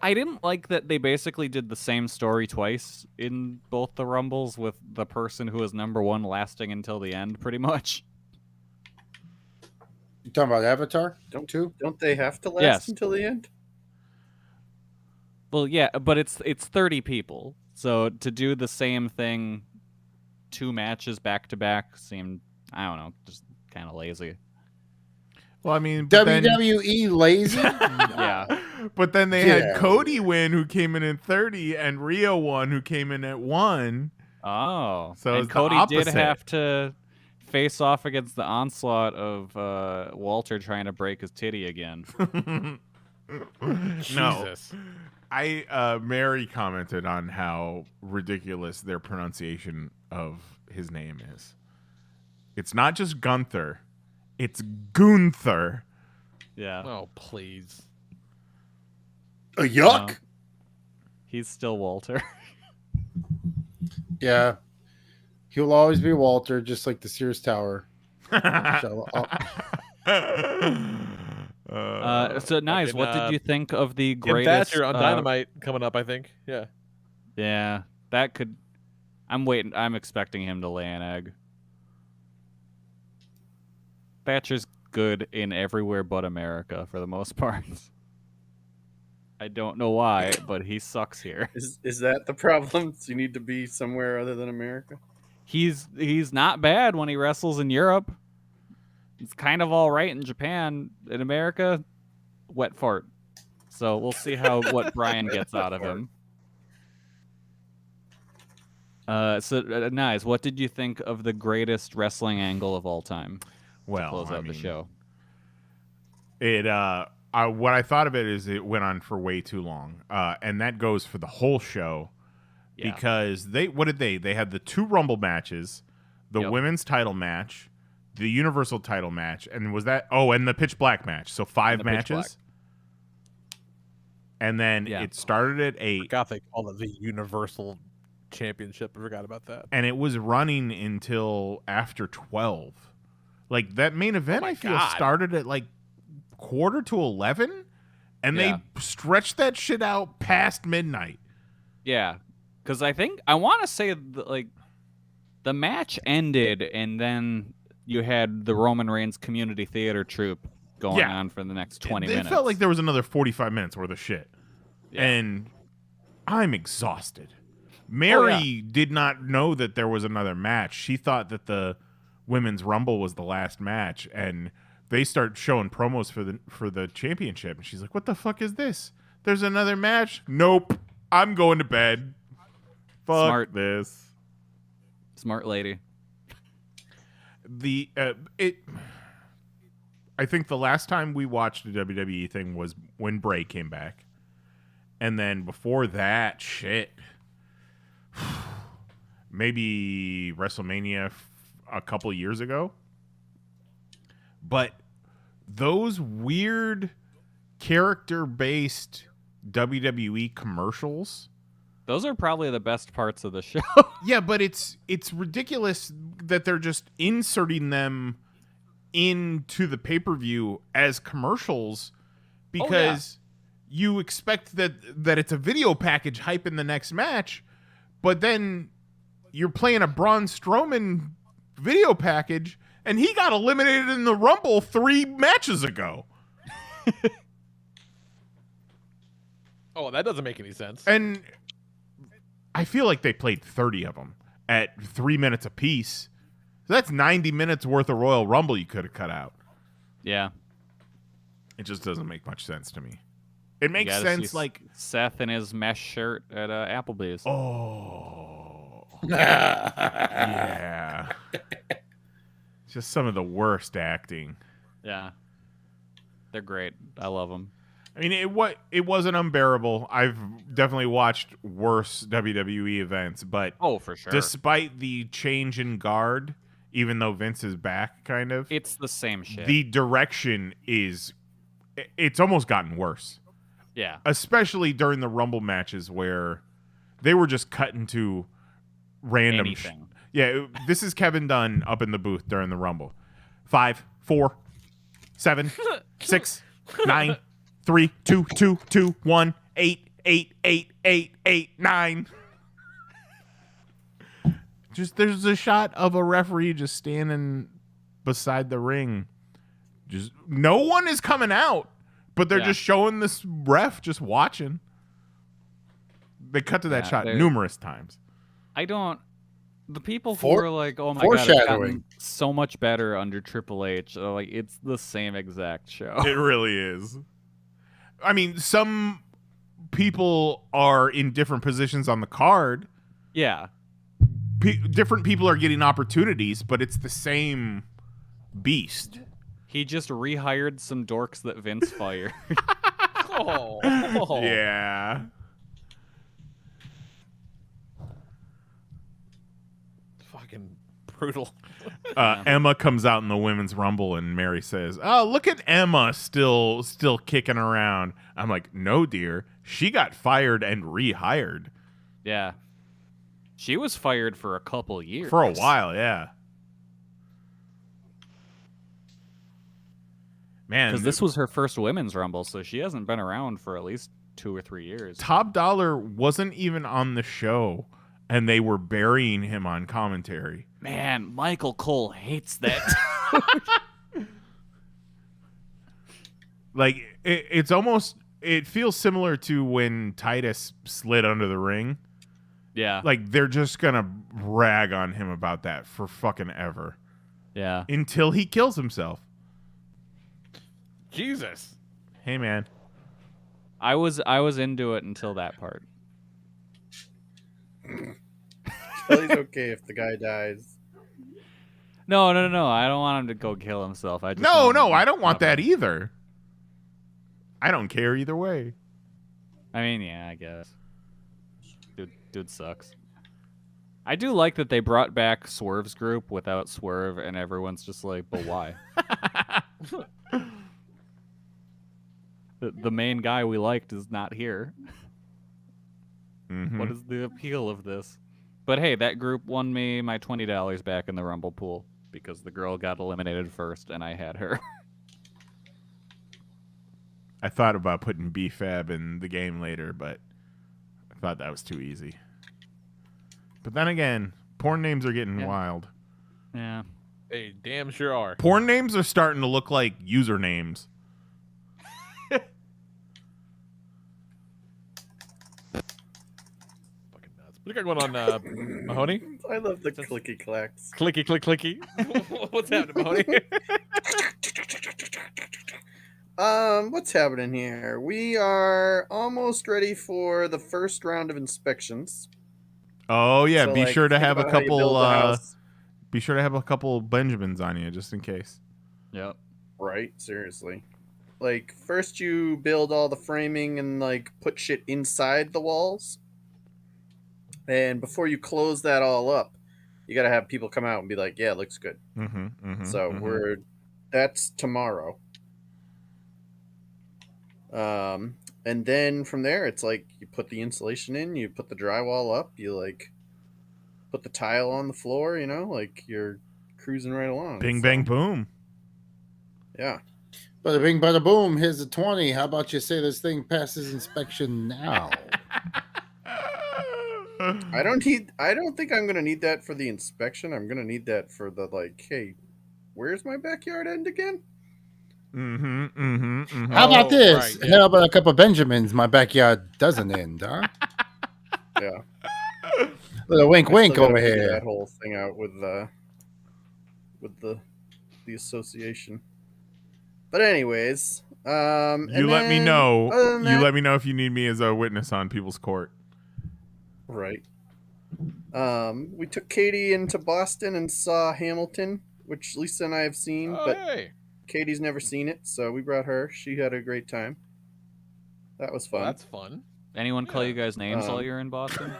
I didn't like that they basically did the same story twice in both the Rumbles, with the person who was #1 lasting until the end, pretty much.
You talking about Avatar?
Don't they have to last
Yes.
until the end?
Well, yeah, but it's 30 people, so to do the same thing, 2 matches back to back seemed, I don't know, just kind of lazy.
Well, I mean, but then,
WWE lazy?
Yeah.
but then they
Yeah.
had Cody win, who came in at 30, and Rio won, who came in at 1.
Oh,
So
and
it's the
Cody did
opposite.
have to face off against the onslaught of Walter trying to break his titty again.
No.
Jesus.
Mary commented on how ridiculous their pronunciation of his name is. It's not just Gunther, it's Gunther.
Yeah,
Oh, please.
A yuck?
he's still Walter.
Yeah. He'll always be Walter, just like the Sears Tower.
So nice. What did you think of the
Kim
greatest?
Thatcher on Dynamite coming up, I think. Yeah.
Yeah, that could. I'm waiting. I'm expecting him to lay an egg. Thatcher's good in everywhere but America for the most part. I don't know why, but he sucks here.
Is that the problem? So you need to be somewhere other than America?
He's not bad when he wrestles in Europe. It's kind of all right in Japan. In America, wet fart. So we'll see what Brian gets out of him. Nice. What did you think of the greatest wrestling angle of all time?
Well,
Close out the show.
What I thought of it is it went on for way too long, and that goes for the whole show.
Yeah.
Because they had the 2 Rumble matches, the
Yep.
women's title match, the Universal title match, and and the Pitch Black match. So 5
And the Pitch Black.
matches. And then
Yeah.
it started at 8.
God, they call it the Universal championship. I forgot about that.
And it was running until after 12. Like, that main event,
my
I feel,
God.
started at, like, quarter to 11, and
Yeah.
they stretched that shit out past midnight.
Yeah, because I want to say like the match ended, and then you had the Roman Reigns community theater troupe going
Yeah.
on for the next 20
It
minutes.
felt like there was another 45 minutes worth of shit.
Yeah.
And I'm exhausted. Mary did not know that there was another match. She thought that the Women's Rumble was the last match, and they start showing promos for the championship, and she's like, "What the fuck is this? There's another match? Nope. I'm going to bed. Fuck
Smart.
this."
Smart lady.
I think the last time we watched a WWE thing was when Bray came back. And then before that, shit. Maybe WrestleMania a couple years ago. But those weird character-based WWE commercials.
Those are probably the best parts of the show.
Yeah, but it's ridiculous that they're just inserting them into the pay-per-view as commercials because you expect that it's a video package hyping the next match, but then you're playing a Braun Strowman video package and he got eliminated in the Rumble 3 matches ago.
Oh, that doesn't make any sense.
And I feel like they played 30 of them at 3 minutes apiece. So that's 90 minutes worth of Royal Rumble you could have cut out.
Yeah.
It just doesn't make much sense to me. It makes
You gotta
sense,
see
like,
Seth in his mesh shirt at Applebee's.
oh, yeah. Just some of the worst acting.
Yeah. They're great. I love them.
I mean, it wasn't unbearable. I've definitely watched worse WWE events, but
Oh, for sure.
despite the change in guard, even though Vince is back, kind of,
It's the same shit.
the direction it's almost gotten worse.
yeah.
Especially during the Rumble matches where they were just cutting to random
Anything.
Yeah, this is Kevin Dunn up in the booth during the Rumble. 5, 4, 7, 6, 9, 3, 2, 2, 2, 1, 8, 8, 8, 8, 8, 9. Just there's a shot of a referee just standing beside the ring. Just no one is coming out, but they're
Yeah.
just showing this ref just watching. They cut to that
Yeah,
shot
they're-
numerous times.
I don't. The people who
For-
are like, "Oh my god, it's
foreshadowing.
gotten so much better under Triple H," are like it's the same exact show.
It really is. I mean, some people are in different positions on the card.
Yeah,
Different people are getting opportunities, but it's the same beast.
he just rehired some dorks that Vince fired.
Oh.
Yeah.
Fucking brutal.
Emma comes out in the Women's Rumble, and Mary says, "Oh, look at Emma still kicking around." I'm like, "No, dear. She got fired and rehired
Yeah, she was fired for a couple years.
for a while." Yeah. Man,
because this was her first Women's Rumble, so she hasn't been around for at least 2 or 3 years.
Top Dollar wasn't even on the show, and they were burying him on commentary.
Man, Michael Cole hates that.
Like, it's almost, it feels similar to when Titus slid under the ring.
Yeah,
Like, they're just gonna rag on him about that for fucking ever
yeah.
until he kills himself.
Jesus.
Hey, man.
I was into it until that part.
Kelly's okay if the guy dies.
No. I don't want him to go kill himself. I just
No,
want him to
I don't want
pop up.
that either. I don't care either way.
I mean, yeah, I guess. Dude sucks. I do like that they brought back Swerve's group without Swerve, and everyone's just like, but why? The main guy we liked is not here.
Mhm.
What is the appeal of this? But hey, that group won me my $20 back in the Rumble pool because the girl got eliminated first and I had her.
I thought about putting BFAB in the game later, but I thought that was too easy. But then again, porn names are getting wild.
Yeah.
They damn sure are.
Porn names are starting to look like usernames.
Fucking nuts. What you got going on, Mahoney?
I love the clicky clacks.
Clicky, click, clicky. What's happening, Mahoney?
What's happening here? We are almost ready for the first round of inspections.
Oh yeah,
So,
be
like,
sure to
think
have a
about how you build
couple.
the house.
Be sure to have a couple Benjamins on you just in case.
Yep.
Right, seriously. Like, first you build all the framing and, like, put shit inside the walls. And before you close that all up, you gotta have people come out and be like, yeah, it looks good. So that's tomorrow. And then from there, it's like you put the insulation in, you put the drywall up, you, like, put the tile on the floor, you know, like, you're cruising right along.
Bing,
so,
bang, boom.
Yeah.
Bada bing, bada boom. Here's a 20. How about you say this thing passes inspection now?
I don't think I'm gonna need that for the inspection. I'm gonna need that for the, like, hey, where's my backyard end again?
How about
Oh,
this?
right, yeah.
How about a couple of Benjamins? My backyard doesn't end, huh?
Yeah.
Little wink,
I
wink
still gotta
over
figure
here.
that whole thing out with the association. But anyways,
You let me know.
Other than
You
that,
let me know if you need me as a witness on People's Court.
right. We took Katie into Boston and saw Hamilton, which Lisa and I have seen,
Oh,
but
hey.
Katie's never seen it, so we brought her. She had a great time. That was fun.
Well, that's fun.
Anyone call
Yeah.
you guys names while you're in Boston?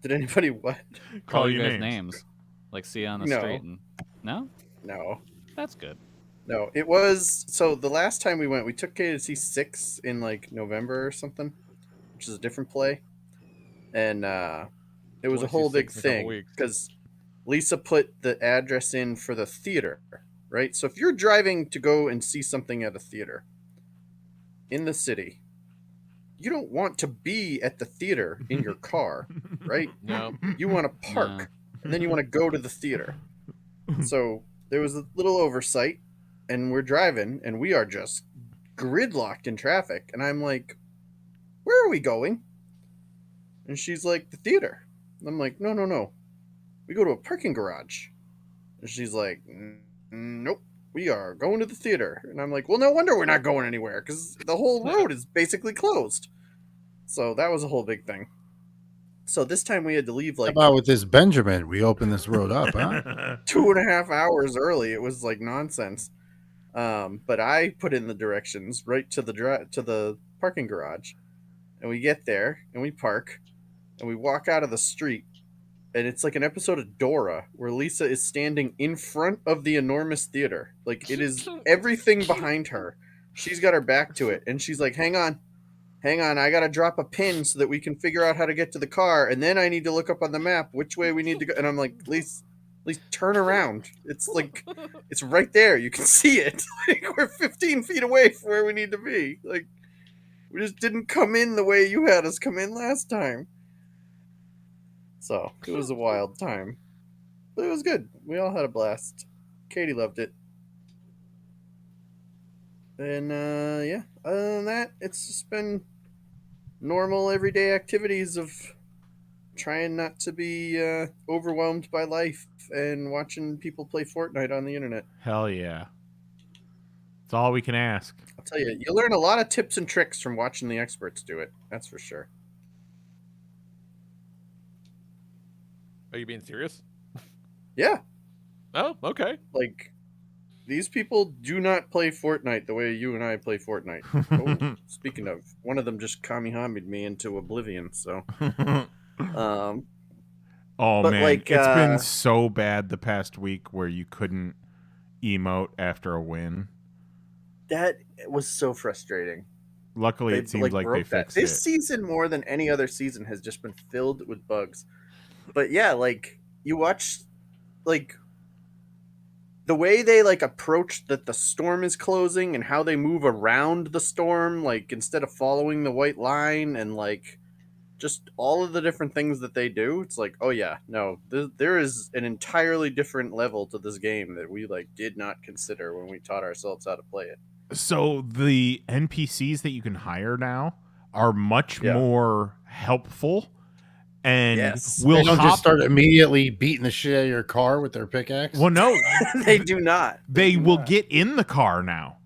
Did anybody what?
Call you
you
guys
names.
names. Like see you on the
No.
street and no?
No.
That's good.
No, it was so the last time we went, we took Katie to see Six in like November or something, which is a different play, and it was a
Wanna see
whole big
Six in a couple
thing
weeks.
because Lisa put the address in for the theater, right? So if you're driving to go and see something at a theater in the city, you don't want to be at the theater in your car, right?
No.
You want to park, and then you want to go to the theater. So there was a little oversight, and we're driving, and we are just gridlocked in traffic. And I'm like, where are we going? And she's like, the theater. And I'm like, no. We go to a parking garage. And she's like, nope, we are going to the theater. And I'm like, well, no wonder we're not going anywhere, because the whole road is basically closed. So that was a whole big thing. So this time we had to leave
How
like
about with this Benjamin? We open this road up, huh?
2.5 hours early. It was like nonsense. But I put in the directions right to the parking garage, and we get there and we park, and we walk out of the street, and it's like an episode of Dora where Lisa is standing in front of the enormous theater. Like, it is everything behind her. She's got her back to it, and she's like, hang on, I gotta drop a pin so that we can figure out how to get to the car, and then I need to look up on the map which way we need to go. And I'm like, Lisa, turn around. It's like, it's right there. You can see it. Like, we're 15 feet away from where we need to be. Like, we just didn't come in the way you had us come in last time. So, it was a wild time. But it was good. We all had a blast. Katie loved it. And, yeah. Other than that, it's just been normal everyday activities of trying not to be overwhelmed by life and watching people play Fortnite on the internet.
Hell yeah. It's all we can ask.
I'll tell you, you learn a lot of tips and tricks from watching the experts do it. That's for sure.
Are you being serious?
Yeah,
Oh, okay.
like, these people do not play Fortnite the way you and I play Fortnite. Oh, speaking of, one of them just Kamihami'd me into oblivion, so...
Oh
But,
man,
like,
it's been so bad the past week where you couldn't emote after a win.
that was so frustrating.
Luckily, it seems like they
broke that.
fixed
This
it.
season, more than any other season, has just been filled with bugs. But yeah, like you watch like the way they like approach that the storm is closing and how they move around the storm, like instead of following the white line and like just all of the different things that they do, it's like, oh yeah, no, there is an entirely different level to this game that we like did not consider when we taught ourselves how to play it.
So the NPCs that you can hire now are much
Yeah.
more helpful, and
Yes.
They
will
don't
hop.
just start immediately beating the shit out of your car with their pickaxe.
Well, no,
They do not.
they
do
will
not.
get in the car now.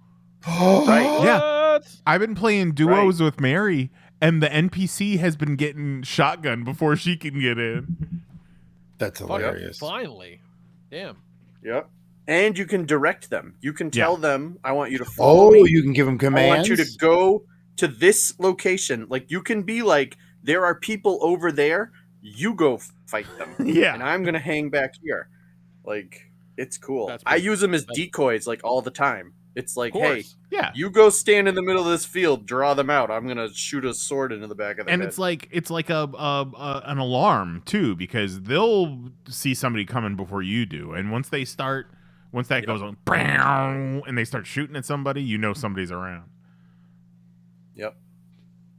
Right.
Yeah.
What?
I've been playing duos with Mary, and the NPC has been getting shotgun before she can get in.
That's
Fuck,
hilarious.
finally. Damn.
Yep. And you can direct them. You can tell them, I want you to
Oh,
follow me.
you can give them
I
commands.
want you to go to this location. Like you can be like, there are people over there. You go fight them.
Yeah.
And I'm gonna hang back here. Like it's cool.
That's
I
pretty-
use them as
that's-
decoys like all the time. It's like,
Of
hey,
course.
Yeah.
you go stand in the middle of this field, draw them out. I'm gonna shoot a sword into the back of their
And
head.
it's like an alarm too, because they'll see somebody coming before you do, and once that goes on, "Bow," and they start shooting at somebody, you know somebody's around.
Yep.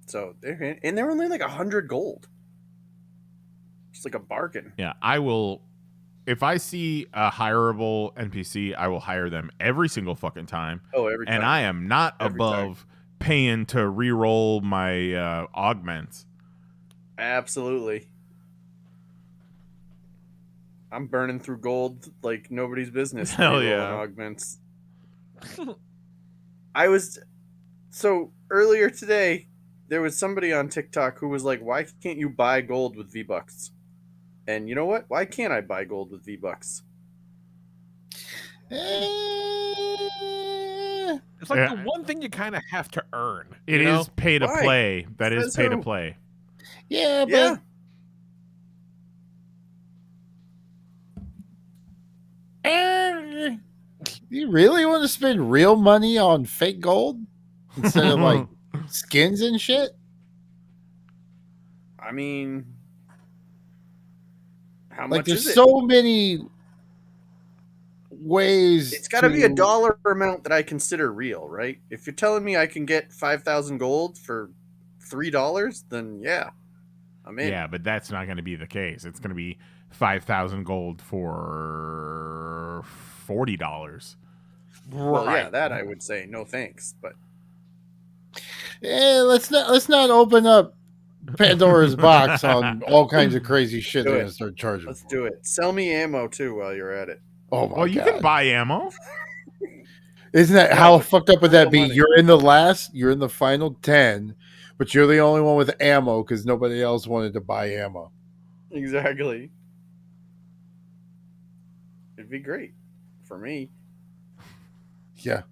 So they're only like 100 gold. It's like a bargain.
Yeah, I will. If I see a hireable NPC, I will hire them every single fucking time.
Oh, every time.
And I am not
Every
above paying to re-roll my augments.
Absolutely. I'm burning through gold like nobody's business.
Hell
re-rolling
yeah.
Augments. So earlier today, there was somebody on TikTok who was like, "Why can't you buy gold with V-Bucks?" And you know what? Why can't I buy gold with V-Bucks?
It's like
Yeah.
the one thing you kind of have to earn.
It
you know?
is pay to
Why?
play. That is
Says
pay to
who?
play.
Yeah, but
Yeah.
you really want to spend real money on fake gold instead of like skins and shit?
I mean, how
Like,
much
there's
is it?
so many ways.
It's got to be a dollar amount that I consider real, right? If you're telling me I can get 5,000 gold for $3, then yeah, I'm in.
Yeah, but that's not going to be the case. It's going to be 5,000 gold for $40.
Well, yeah, that I would say no thanks, but
Let's not open up Pandora's box on all kinds of crazy shit
Do
they're
it.
gonna start charging.
let's do it. Sell me ammo too while you're at it.
Oh my
Well, you
god!
can buy ammo.
Isn't that
Yeah,
how
but
fucked up would that
no
be?
money.
You're in the final 10, but you're the only one with ammo because nobody else wanted to buy ammo.
Exactly. It'd be great for me.
Yeah.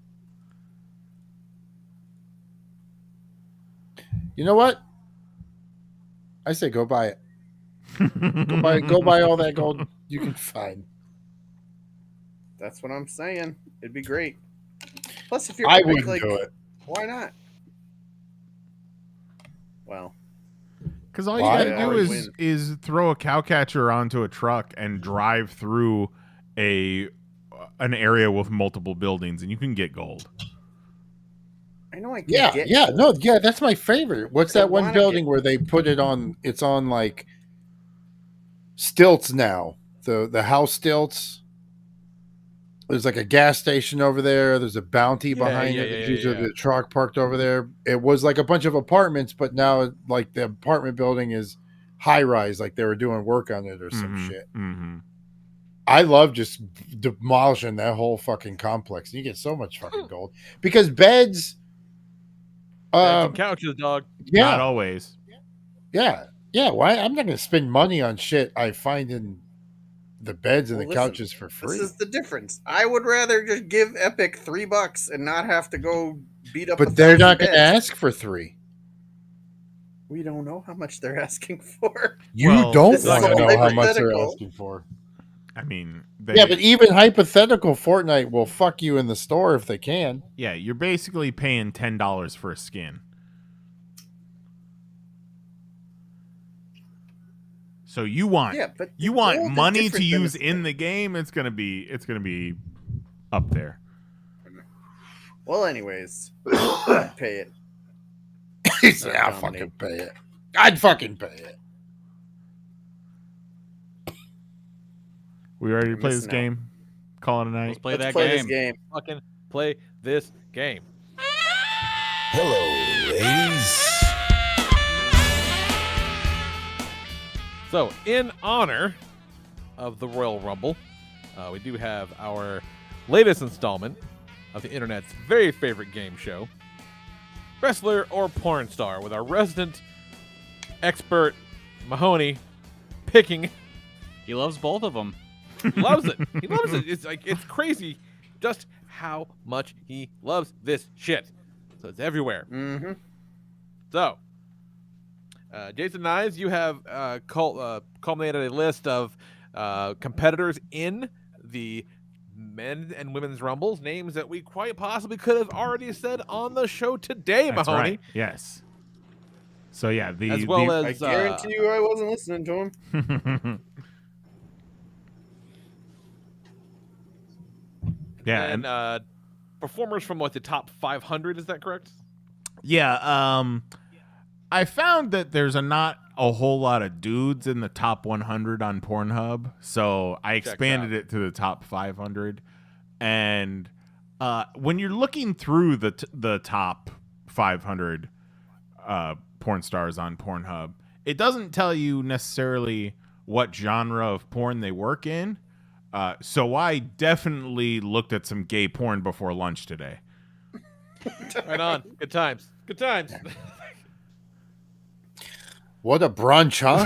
You know what? I say go buy it. Go buy all that gold you can find.
That's what I'm saying. It'd be great. Plus, if you're
I
epic,
wouldn't
like,
do it.
why not? Well,
Because all you
Why?
got to do
Always
is
win.
is throw a cowcatcher onto a truck and drive through an area with multiple buildings, and you can get gold.
I know I can
Yeah,
get
yeah,
gold.
no, yeah, that's my favorite. What's
I
that one
wanna
building
get-
where they put it on? It's on like stilts now. The house stilts. There's like a gas station over there. There's a bounty behind it. There's usually the truck parked over there. It was like a bunch of apartments, but now like the apartment building is high rise, like they were doing work on it or some shit.
Mm-hmm.
I love just demolishing that whole fucking complex. You get so much fucking gold because beds.
Beds and couches, dog.
Not
Yeah,
always.
yeah. Why? I'm not going to spend money on shit I find in the beds and
Well,
the
listen,
couches for
This
free.
is the difference. I would rather just give Epic $3 and not have to go beat up.
But they're not going to ask for 3.
We don't know how much they're asking for.
You
Well,
don't
this is
want to
all
know how much they're
hypothetical.
asking for.
I mean,
Yeah, but even hypothetical, Fortnite will fuck you in the store if they can.
yeah, you're basically paying $10 for a skin. So you want
but
you
the
want
gold is
money to
different than
use
the
in the game. It's gonna be up there.
Well, anyways, I'd pay it.
He said, I'll fucking pay it. I'd fucking pay it.
We ready to
You're
play this
missing out.
game? Call it a night.
Let's play
Let's
that
play
game.
this game.
Fucking play this game.
Hello, ladies.
So, in honor of the Royal Rumble, we do have our latest installment of the internet's very favorite game show, Wrestler or Porn Star, with our resident expert, Mahoney, picking.
He loves both of them.
He loves it. He loves it. It's crazy just how much he loves this shit. So it's everywhere.
Mm-hmm.
So, Jason Nyes, you have culminated a list of competitors in the men and women's rumbles, names that we quite possibly could have already said on the show today,
That's
Mahoney.
right. Yes. So yeah,
As well
I
as
guarantee you I wasn't listening to him.
yeah,
and performers from the top 500. Is that correct?
yeah. I found that there's not a whole lot of dudes in the top 100 on Pornhub, so I expanded it to the top 500. And when you're looking through the top 500 porn stars on Pornhub, it doesn't tell you necessarily what genre of porn they work in. So I definitely looked at some gay porn before lunch today.
Right on. Good times. Good times.
What a brunch, huh?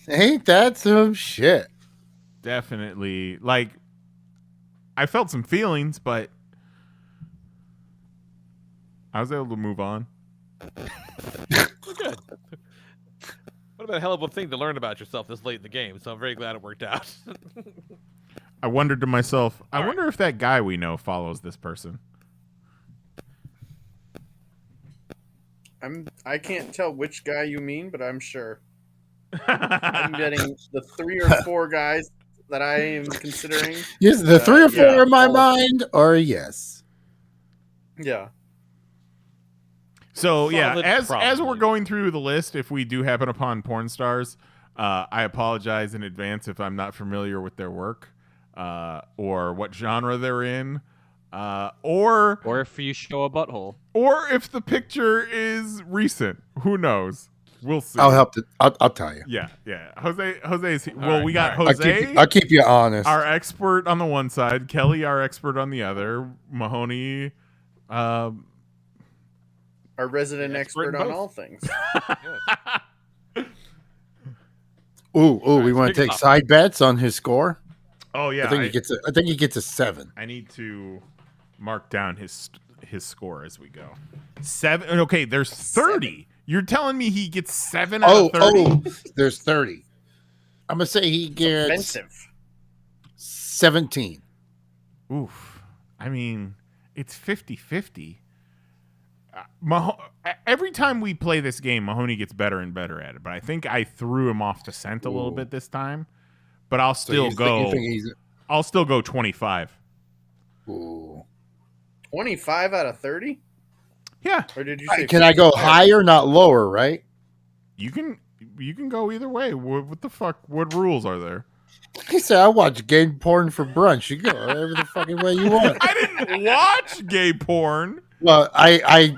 Ain't that some shit?
Definitely. Like, I felt some feelings, but I was able to move on.
Good. What about a hell of a thing to learn about yourself this late in the game? So I'm very glad it worked out.
I wondered to myself, I wonder if that guy we know follows this person.
I can't tell which guy you mean, but I'm sure. I'm getting the 3 or 4 guys that I am considering.
Yes, the 3 or 4
yeah,
in my
all of
mind are yes.
Yeah.
So yeah,
Solid
as
probably.
we're going through the list, if we do happen upon porn stars, I apologize in advance if I'm not familiar with their work, or what genre they're in, or
Or if you show a butthole.
if the picture is recent. Who knows? We'll see.
I'll help. I'll tell you.
Yeah. Jose's. Well,
right,
we got
all
I'll
Jose,
keep you honest.
our expert on the one side, Kelly, our expert on the other, Mahoney.
Our resident
Expert in
expert on
both.
all things.
Ooh, we
right,
want
kick
to
it
take
off.
side bets on his score.
Oh yeah,
I think he gets a 7.
I need to mark down his score as we go. 7. Okay, there's 30. You're telling me he gets 7 out of 30?
There's 30. I'm gonna say he gets
Offensive.
17.
Oof. I mean, it's 50-50. Every time we play this game, Mahoney gets better and better at it. But I think I threw him off the scent a little bit this time. But I'll
So
still
you
go.
think he's
I'll still go 25.
ooh.
25 out of 30?
Yeah,
Or did you say
Can I go
55?
higher, not lower? Right?
you can go either way. What the fuck? What rules are there?
He said, "I watch gay porn for brunch. You go whatever the fucking way you want."
I didn't watch gay porn.
Well, I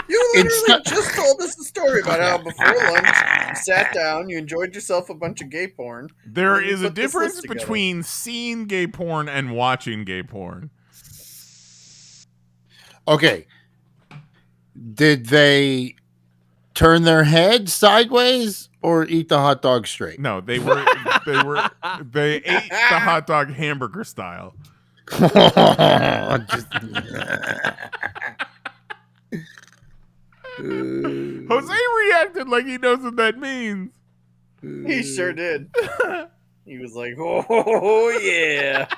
You
It's
literally
not-
just told us a story about how before lunch you sat down, you enjoyed yourself a bunch of gay porn.
There
Then you
is a
put this
difference
list together.
between seeing gay porn and watching gay porn.
okay. Did they turn their head sideways or eat the hot dog straight?
No, they ate the hot dog hamburger style.
Just-
Jose reacted like he knows what that means.
He sure did. He was like, "Oh yeah."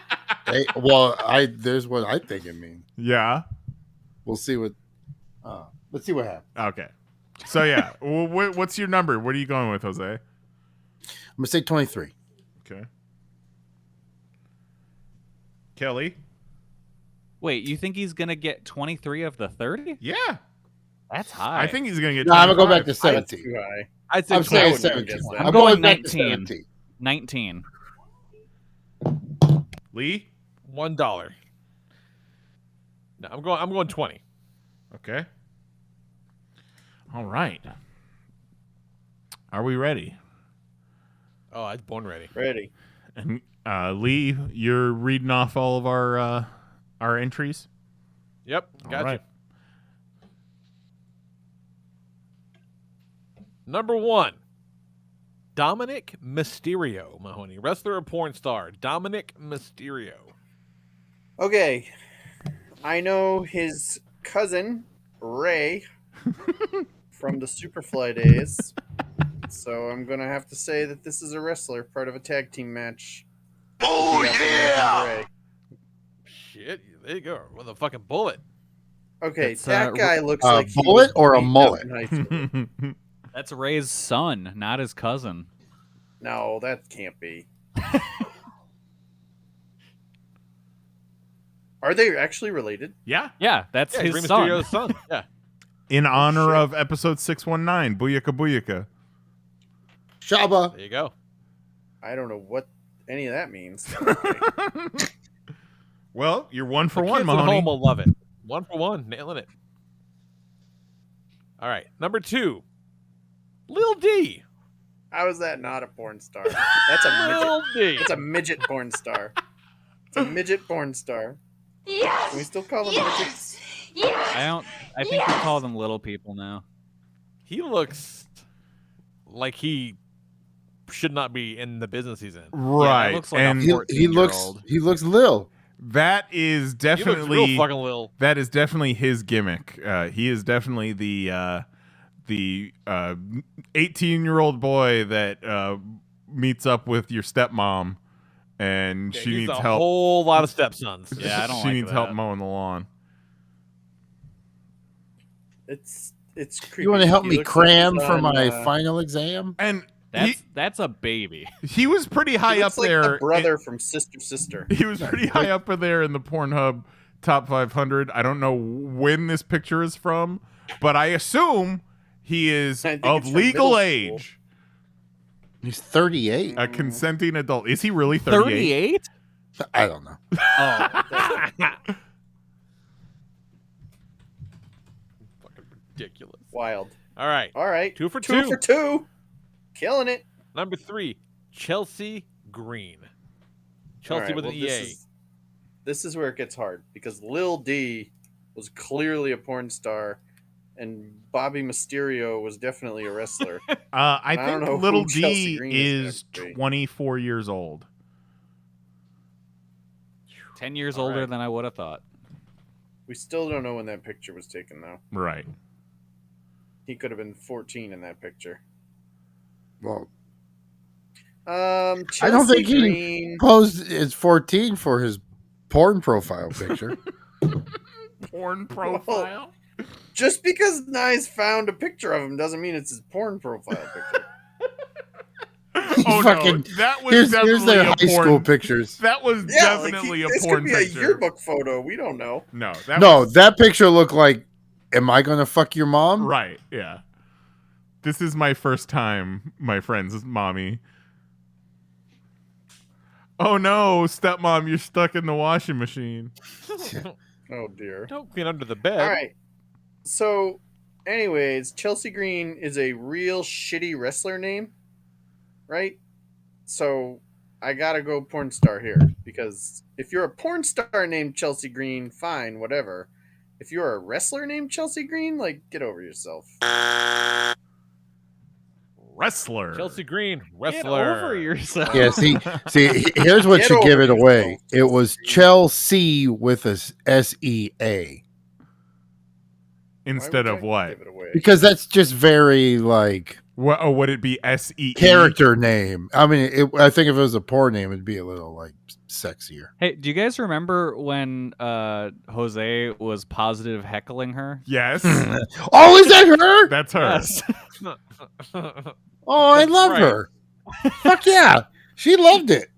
Hey, well, there's what I think it means.
Yeah.
We'll see what. Let's see what happens.
Okay. So yeah, what's your number? What are you going with, Jose?
I'm gonna say 23.
Okay. Kelly?
Wait, you think he's gonna get 23 of the 30?
Yeah.
That's high.
I think he's going to get
No, I'm gonna go
25.
back to 17.
I'd say
I'm saying
20.
17.
I'm going
back to
19.
17.
19.
$1.
Lee?
No, I'm going 20.
Okay. All right. Are we ready?
Oh, I was born ready.
Ready.
And Lee, you're reading off all of our entries.
Yep,
All
got
right.
you. Number 1, Dominic Mysterio, Mahoney. Wrestler or porn star, Dominic Mysterio.
Okay. I know his cousin, Ray, from the Superfly days. So I'm going to have to say that this is a wrestler, part of a tag team match. Oh, yeah!
Shit, there you go. With a fucking bullet.
Okay,
It's,
that guy looks
a
like he
bullet
was
or a
beaten up
mullet?
in high school.
That's Ray's son, not his cousin.
No, that can't be. Are they actually related?
Yeah.
Yeah, that's
Yeah, he's
his
Rey
son.
Mysterio's son. Yeah.
In honor
shit.
of episode 619, Booyaka Booyaka.
Shaba.
There you go.
I don't know what any of that means.
Well, you're one for
The
one,
kids at
Mahoney.
home will love it. 1 for 1, nailing it. All right, number 2, Lil D.
How is that not a porn star? That's a midget.
Lil D.
It's a midget porn star. It's a midget porn star. Can we still call them midgets?
I think we call them little people now.
He looks like he should not be in the business he's in.
Right.
it looks like
and
a
He
14-year-old.
looks Lil.
that is
He looks real
definitely
fucking Lil.
that is definitely his gimmick. He is definitely the 18-year-old boy that meets up with your stepmom, and
Yeah,
she
he's
needs
a
help.
whole lot of stepsons.
Yeah, I don't
she
like
needs help
that.
mowing the lawn.
It's creepy.
You want to help
He
me
looks like
cram
he's
for
on,
my final exam?
And
That's a baby.
he was pretty
He
high up
looks like
there.
the brother from Sister.
He was pretty high up there in the Pornhub top 500. I don't know when this picture is from, but I assume he is
I think
of
it's from
legal
middle
age,
He's 38.
a consenting adult. Is he really 38?
38?
I don't know.
Oh,
Fucking ridiculous.
Wild.
All right.
All right.
2 for
2
2.
for 2. Killing it.
Number 3, Chelsea Green. Chelsea
All right,
with
well,
an EA.
This is where it gets hard because Lil D was clearly a porn star, and Bobby Mysterio was definitely a wrestler.
I
I don't
think
know
little
who Chelsea
D
Green
is
is gonna be.
24 years old.
10 years
All
older
right.
than I would have thought.
We still don't know when that picture was taken, though.
Right.
He could have been 14 in that picture.
Well,
Chelsea
I don't think he
Green.
posed as 14 for his porn profile picture.
Porn profile.
Just because Nyes found a picture of him doesn't mean it's his porn profile picture.
Oh
Fucking-
no, that was
Here's
definitely
their
a
high
porn.
school pictures.
That was
Yeah, like
definitely
this
a porn
could be
picture.
a yearbook photo. We don't know.
No,
That picture looked like, am I going to fuck your mom?
right. Yeah. This is my first time, my friend's mommy. Oh no, stepmom, you're stuck in the washing machine.
Oh dear.
Don't clean under the bed.
All right. So, anyways, Chelsea Green is a real shitty wrestler name, right? So, I gotta go porn star here because if you're a porn star named Chelsea Green, fine, whatever. If you're a wrestler named Chelsea Green, like, get over yourself.
Wrestler.
Chelsea Green,
Get
wrestler.
over yourself.
Yeah, see, here's what
Get
should give
over
it away.
yourself.
It was Chelsea with a SEA.
Instead
Why
of
would I
what?
give it away?
Because that's just very, like,
What? Oh, would it be SEE?
Character name. I mean, I think if it was a porn name, it'd be a little like sexier.
Hey, do you guys remember when Jose was positive heckling her?
Yes.
Oh, is that her?
That's her.
Yes.
Oh, I love
right.
her. Fuck yeah. She loved it.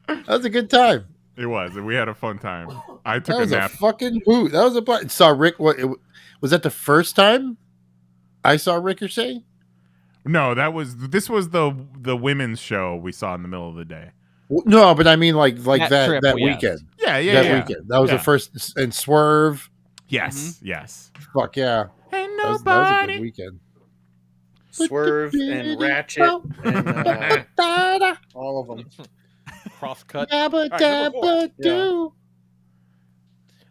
That was a good time.
It was. And we had a fun time. I took
That
a
was a
nap.
fucking hoot. That was a saw Rick. Was that the first time I saw Ricochet?
No, this was the women's show we saw in the middle of the day.
No, but I mean like
That trip,
that
yes.
weekend.
Yeah.
That weekend. That was
Yeah.
the first. And Swerve.
Yes. Yes.
Fuck yeah.
Ain't
That was a
nobody.
good weekend.
Swerve and Ratchet and all of them.
Cross cut.
Dabba
Alright, number
dabba doo.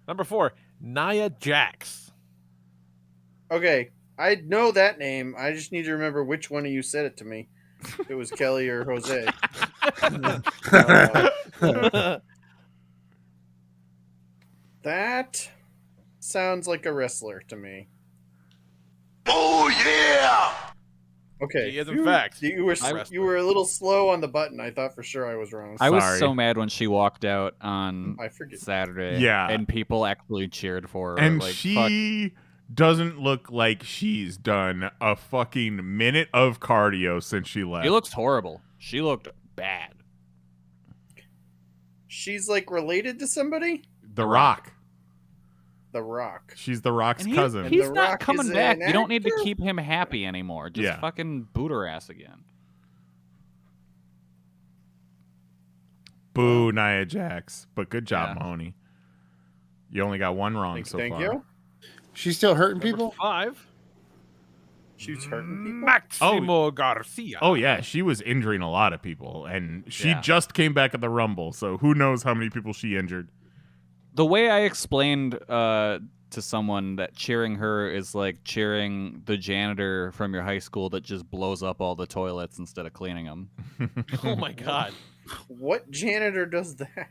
Number 4, Nia Jax.
Okay, I know that name. I just need to remember which one of you said it to me. If it was Kelly or Jose. That sounds like a wrestler to me.
Oh yeah.
Okay,
He is, in fact,
you were
a
you were a little slow on the button. I thought for sure I was wrong.
I was
Sorry.
so mad when she walked out on
I forget.
Saturday.
Yeah.
And people actually cheered for her.
And
like,
she doesn't look like she's done a fucking minute of cardio since she left.
She looks horrible. She looked bad.
She's like related to somebody.
The Rock.
The Rock.
She's The Rock's
And
cousin.
And
He's
The
not
Rock
coming
is
back.
an
You don't need to
actor?
keep him happy anymore. Just
Yeah.
fucking boot her ass again.
Boo, Nia Jax. But good job,
Yeah.
Mahoney. You only got one wrong
Thank
so
you.
far.
She's still hurting
Number
people?
5,
She's hurting people.
Maximo Garcia.
Oh, yeah. She was injuring a lot of people. And she
Yeah.
just came back at the Rumble. So who knows how many people she injured.
The way I explained to someone that cheering her is like cheering the janitor from your high school that just blows up all the toilets instead of cleaning them.
Oh my God.
What janitor does that?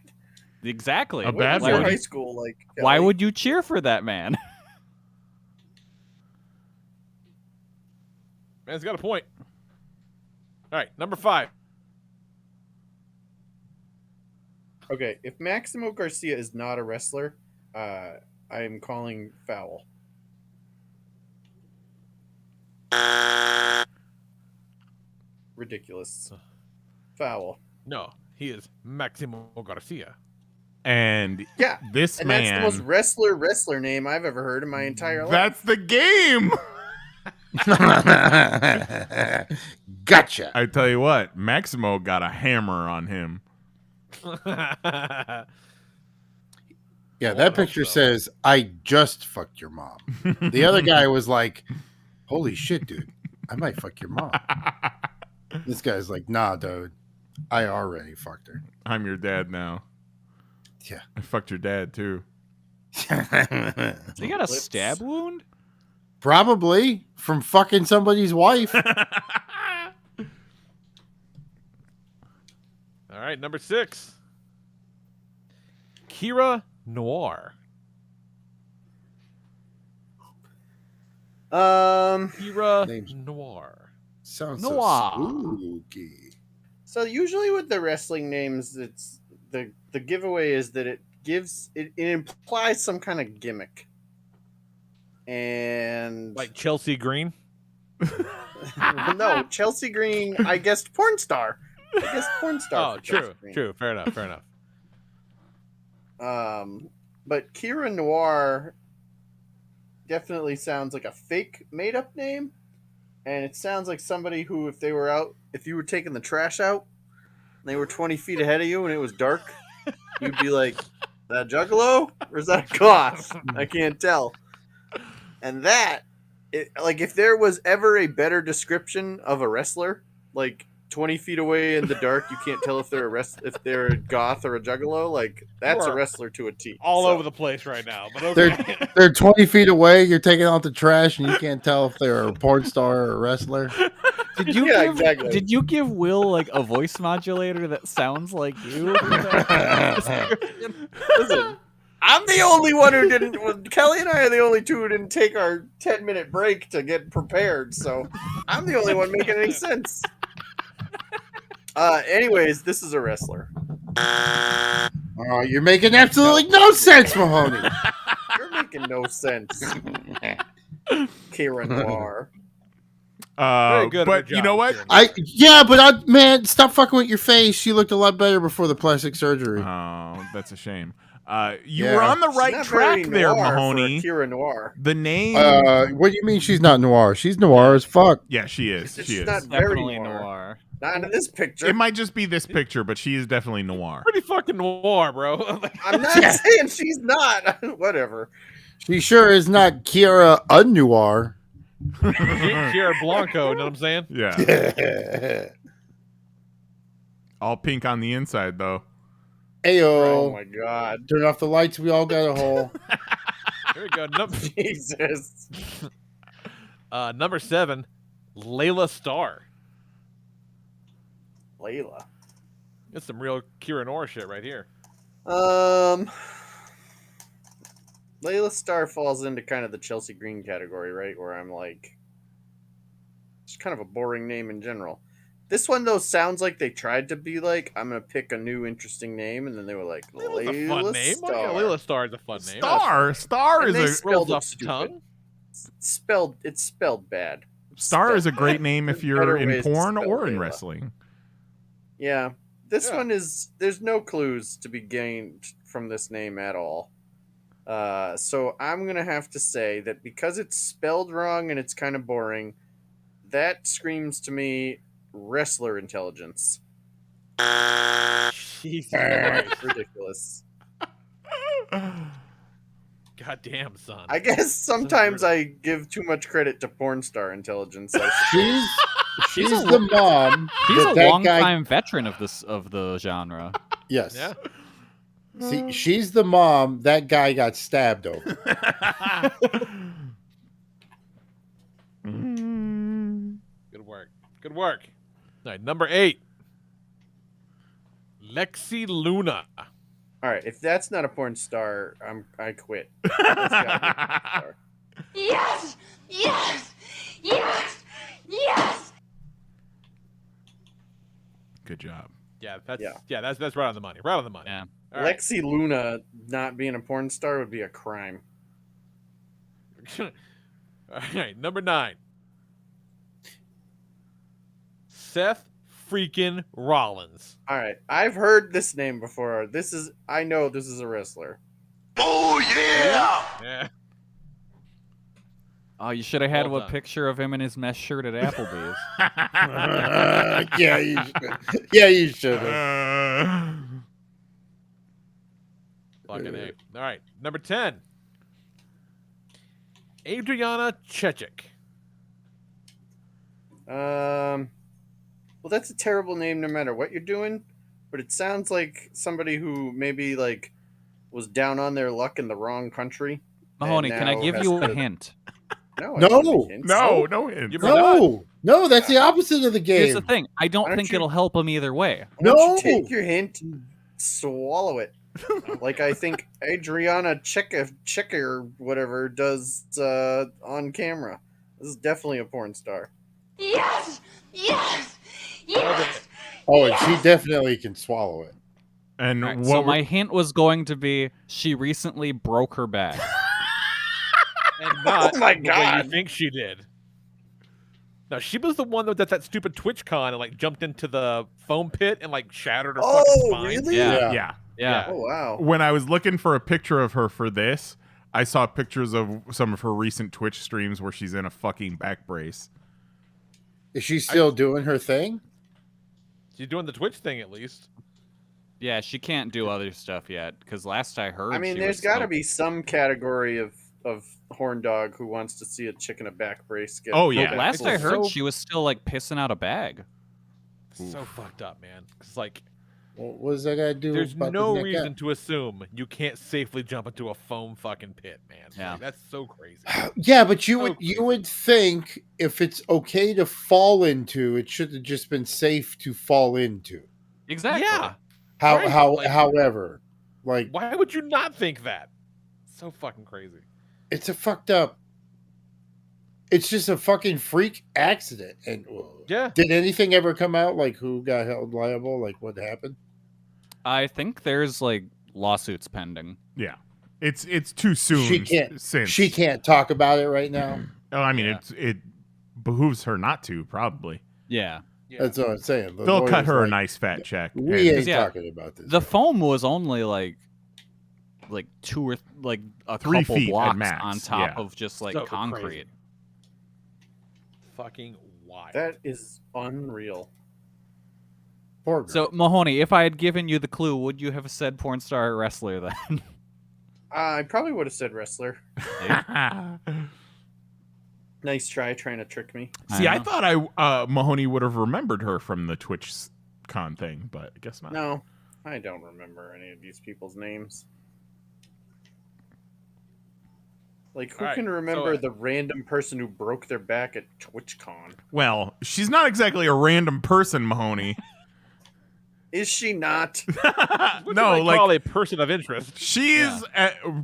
Exactly.
A
What
bad
was
why
your
one.
would,
high
you,
school like?
why
Kelly?
would you cheer for that man?
Man's got a point. All right, number 5.
Okay, if Maximo Garcia is not a wrestler, I am calling foul. Ridiculous. Foul.
No, he is Maximo Garcia.
And
Yeah,
this
and
man.
that's the most wrestler name I've ever heard in my entire life.
That's the game.
Gotcha.
I tell you what, Maximo got a hammer on him.
Yeah, that picture says, I just fucked your mom. The other guy was like, holy shit, dude. I might fuck your mom. This guy's like, nah, dude. I already fucked her.
I'm your dad now.
Yeah.
I fucked your dad too.
He got a
Lips.
stab wound?
Probably from fucking somebody's wife.
All right, number 6. Kira Noir. Kira
Names-
Noir.
Sounds
Noah.
so spooky.
So usually with the wrestling names, it's the giveaway is that it implies some kind of gimmick. And
Like Chelsea Green.
no, Chelsea Green, I guessed porn star. I guessed porn star.
Oh,
for
true,
Chelsea Green.
true. Fair enough, fair enough.
But Kira Noir definitely sounds like a fake made up name. And it sounds like somebody who, if you were taking the trash out, and they were 20 feet ahead of you and it was dark, you'd be like, is that a juggalo or is that a goth? I can't tell. And like if there was ever a better description of a wrestler, like 20 feet away in the dark, you can't tell if they're if they're a goth or a juggalo. Like that's a
Or
wrestler to a T.
All
So,
over the place right now. But okay.
They're 20 feet away. You're taking out the trash, and you can't tell if they're a porn star or a wrestler.
Did you
Yeah,
give,
exactly.
Did you give Will like a voice modulator that sounds like you?
Listen, I'm the only one who didn't. Kelly and I are the only two who didn't take our 10-minute break to get prepared. So I'm the only one making any sense. Anyways, this is a wrestler.
Oh, you're making absolutely no sense, Mahoney.
You're making no sense. P0rn Noir.
Very good.
But you know what?
Man, stop fucking with your face. She looked a lot better before the plastic surgery.
Oh, that's a shame. You
Yeah.
were on the
She's
right
not
track
very
there,
noir for a
Mahoney.
P0rn Noir.
The name.
What do you mean she's not noir? She's noir as fuck.
Yeah, she is.
She's
She is.
not very
Definitely
noir.
noir.
Not in this picture.
It might just be this picture, but she is definitely noir.
Pretty fucking noir, bro.
I'm not saying she's not. Whatever.
She sure is not Kiara un-noir.
Kiara Blanco, you know what I'm saying?
Yeah. All pink on the inside, though.
Oh
Ayo.
my god.
Turn off the lights. We all got a hole.
Here we go.
Jesus.
Number 7, Layla Star.
Layla.
That's some real Kira Noir shit right here.
Layla Star falls into kind of the Chelsea Green category, right? Where I'm like, it's kind of a boring name in general. This one though sounds like they tried to be like, I'm gonna pick a new interesting name, and then they were like,
Layla's a
Layla
fun name.
Star.
Oh, yeah, Layla Star is a fun name.
Star
And they
is a
spelled
Rolls
it
off the
stupid.
tongue.
It's spelled bad.
Star is a
Spelled
great
bad.
name if
There's
you're
better
in
ways to
porn
spell
or in
Layla.
wrestling.
Yeah. This
Yeah.
one is, there's no clues to be gained from this name at all. So I'm going to have to say that because it's spelled wrong and it's kind of boring, that screams to me wrestler intelligence.
Jesus
It's
Christ.
ridiculous.
God damn, son.
I guess sometimes I give too much credit to porn star intelligence.
She's the mom.
He's a
that
long
guy-
time veteran of the genre.
Yes.
Yeah.
See, she's the mom that guy got stabbed over.
Good work. Good work. All right, number 8. Lexi Luna.
All right, if that's not a porn star, I quit. That's gotta be a porn star.
Yes! Yes! Yes! Yes!
Good job.
Yeah, that's
Yeah.
that's right on the money. Right on the money.
Yeah.
All right.
Lexi Luna not being a porn star would be a crime.
All right, number 9. Seth freaking Rollins.
All right, I've heard this name before. I know this is a wrestler.
Yeah.
Oh, you should have had
Well
a
done.
picture of him in his mesh shirt at Applebee's.
Yeah, you should. Yeah, you should have.
Fucking A. All right, number 10. Adriana Chechik.
Well, that's a terrible name no matter what you're doing, but it sounds like somebody who maybe like was down on their luck in the wrong country.
Mahoney, can I
now
give
has
you a
to-
hint?
No, I
No.
don't need hints.
No hint.
You're not.
No, that's the opposite of the game.
Here's the thing. I
Why
don't
don't
think
you-
it'll help him either way.
Why don't
No.
you take your hint and swallow it? Like I think Adriana Checker or whatever does on camera. This is definitely a porn star.
Yes! Yes! Yes!
Oh, and she definitely can swallow it.
And
All right,
what
so
were-
my hint was going to be she recently broke her back.
And not
Oh my
the way
God.
you think she did. No, she was the one that did that stupid TwitchCon and like jumped into the foam pit and like shattered her fucking
Oh,
spine.
really?
Yeah.
yeah.
Yeah.
Oh wow.
When I was looking for a picture of her for this, I saw pictures of some of her recent Twitch streams where she's in a fucking back brace.
Is she still doing her thing?
She's doing the Twitch thing at least.
Yeah, she can't do other stuff yet because last I heard,
I mean,
she
there's
was
got to
still-
be some category of horn dog who wants to see a chick in a back brace get.
Oh,
No,
yeah.
last
It's
I heard,
so-
she was still like pissing out a bag.
So fucked up, man. It's like
What does that got to do?
there's
about
no
the neck
reason
out?
to assume you can't safely jump into a foam fucking pit, man.
Yeah.
Like, that's so crazy.
Yeah, but you
So
would
crazy.
you would think if it's okay to fall into, it should have just been safe to fall into.
Exactly.
Yeah.
How
Right,
how
like-
however, Like,
why would you not think that? So fucking crazy.
it's a fucked up. It's just a fucking freak accident. And
Yeah.
did anything ever come out? Like, who got held liable? Like, what happened?
I think there's like lawsuits pending.
Yeah, it's too soon.
She can't.
Since
She can't talk about it right now.
Oh, I mean,
Yeah.
it behooves her not to, probably.
Yeah.
That's what I'm saying. The
They'll cut
lawyer's
her a
like,
nice fat check.
We
and-
ain't
Yeah.
talking about this.
The foam was only like two or like a
3
couple
feet at
blocks
max,
on top
yeah.
of just like
So
concrete.
crazy. Fucking wild.
That is unreal.
Poor girl.
So Mahoney, if I had given you the clue, would you have said porn star or wrestler then?
I probably would have said wrestler. Nice try trying to trick me.
See, I
know.
thought Mahoney would have remembered her from the Twitch con thing, but I guess not.
No, I don't remember any of these people's names. Like, who
All right,
can remember
so,
the random person who broke their back at TwitchCon?
Well, she's not exactly a random person, Mahoney.
Is she not?
What
No,
you might
like
call a person of interest.
she's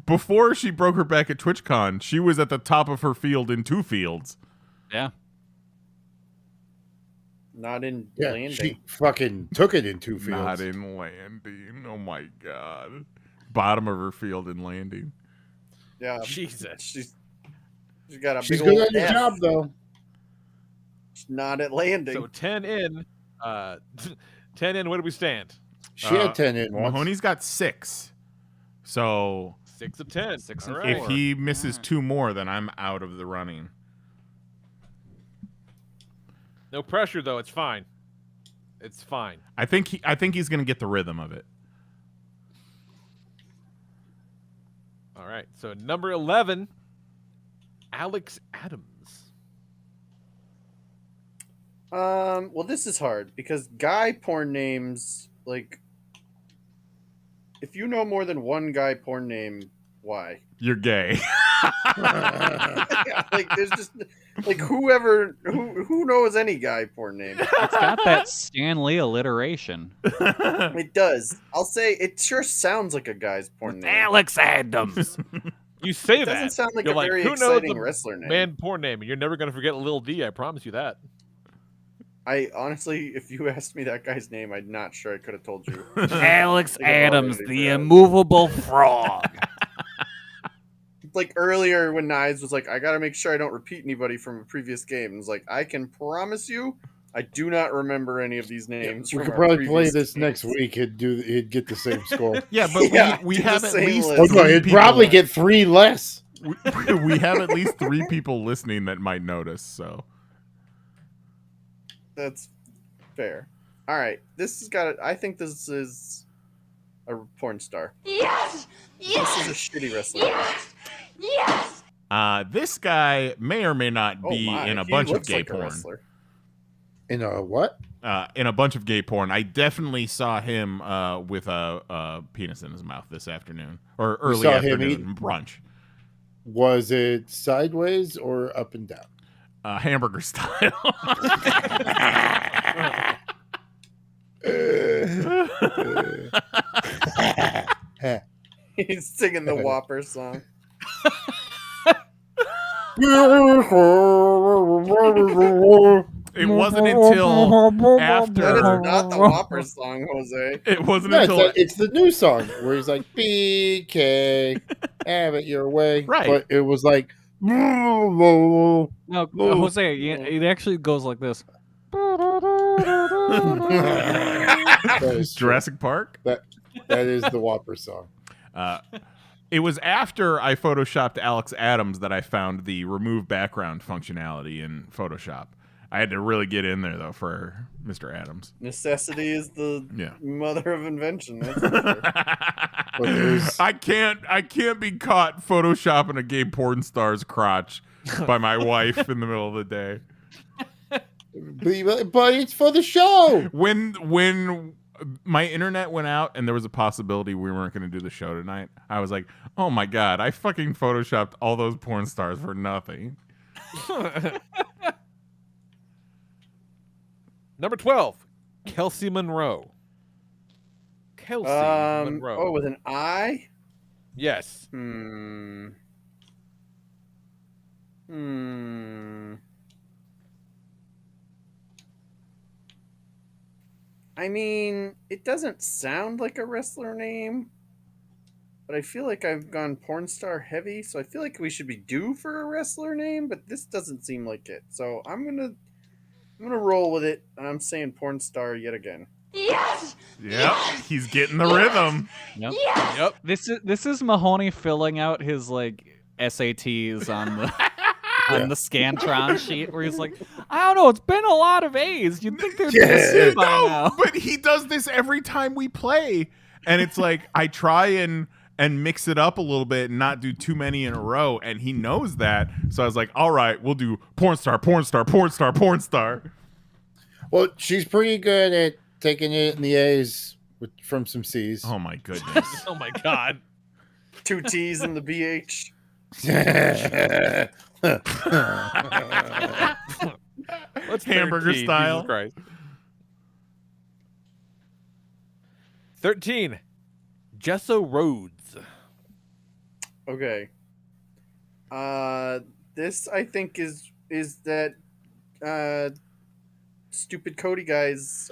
before she broke her back at TwitchCon, she was at the top of her field in 2 fields.
Yeah.
Not in
yeah,
landing.
she fucking took it in 2 fields.
Not in landing. Oh my god. Bottom of her field in landing.
Yeah,
Jesus.
she's got a
She's
big
good
old
at her
F.
job, though.
She's not at landing.
So 10 in. 10 in, where do we stand?
She had 10 in once.
Mahoney's got 6. So
6 of 10.
6
All
and
right.
if he misses 2 more, then I'm out of the running.
No pressure, though. It's fine. It's fine.
I think he's gonna get the rhythm of it.
All right. So number 11, Alex Adams.
Well, this is hard because guy porn names, like, if you know more than one guy porn name, why?
You're gay.
Like, there's just like who knows any guy porn name?
It's got that Stan Lee alliteration.
It does. I'll say it sure sounds like a guy's porn name.
Alex Adams.
You say
It
that.
doesn't sound like
You're
a very
who knows
exciting
the
wrestler name.
man porn name? And you're never going to forget Lil D. I promise you that.
I honestly, if you asked me that guy's name, I'm not sure I could have told you.
Alex
Like,
Adams,
apology
the
for that.
immovable frog.
Like earlier when Knives was like, I gotta make sure I don't repeat anybody from a previous game. And it's like, I can promise you, I do not remember any of these names.
We
from
could
our
probably play
previous
this
games.
next week. He'd get the same score.
Yeah, but
Yeah,
we
do
have
the
at
same
least
list.
Oh, no,
three
it'd
people
probably get 3 less.
we have at least 3 people listening that might notice. So
That's fair. All right, this has got. I think this is a porn star.
Yes!
This is
Yes!
a shitty wrestler.
Yes! Yes!
this guy may or may not
Oh
be
my,
in a
he
bunch of
looks
gay
like a
porn.
wrestler.
In a what?
In a bunch of gay porn. I definitely saw him with a penis in his mouth this afternoon or early
saw him
afternoon
eat-
brunch.
Was it sideways or up and down?
Hamburger style.
He's singing the Whopper song.
It wasn't until after.
That is not the Whopper song, Jose.
It wasn't
No,
until
it's the new song where he's like, BK, have it your way.
Right.
But it was like,
No, Jose, it actually goes like this.
that is true.
Jurassic Park.
That is the Whopper song.
It was after I photoshopped Alex Adams that I found the remove background functionality in Photoshop. I had to really get in there though for Mr. Adams.
Necessity is the
Yeah.
mother of invention. That's for sure.
But there's-
I can't be caught photoshopping a gay porn star's crotch by my wife in the middle of the day.
But it's for the show.
When my internet went out and there was a possibility we weren't going to do the show tonight, I was like, oh my god, I fucking photoshopped all those porn stars for nothing.
Number 12, Kelsey Monroe. Kelsey Monroe.
Oh, with an I?
Yes.
I mean, it doesn't sound like a wrestler name, but I feel like I've gone porn star heavy, so I feel like we should be due for a wrestler name, but this doesn't seem like it. So I'm gonna roll with it, and I'm saying porn star yet again.
Yes!
Yep, he's getting the rhythm.
Yep.
Yes!
Yep.
This is Mahoney filling out his like SATs on the on the Scantron sheet where he's like, I don't know, it's been a lot of A's. You'd think there'd be a C by now.
But he does this every time we play, and it's like I try and mix it up a little bit and not do too many in a row, and he knows that. So I was like, all right, we'll do porn star, porn star, porn star, porn star.
Well, she's pretty good at taking it in the A's from some C's.
Oh my goodness.
Oh my God.
2 T's in the BH.
What's
Hamburger
13?
style.
Jesus Christ. 13. Gesso Rhodes.
Okay. This I think is that stupid Cody guy's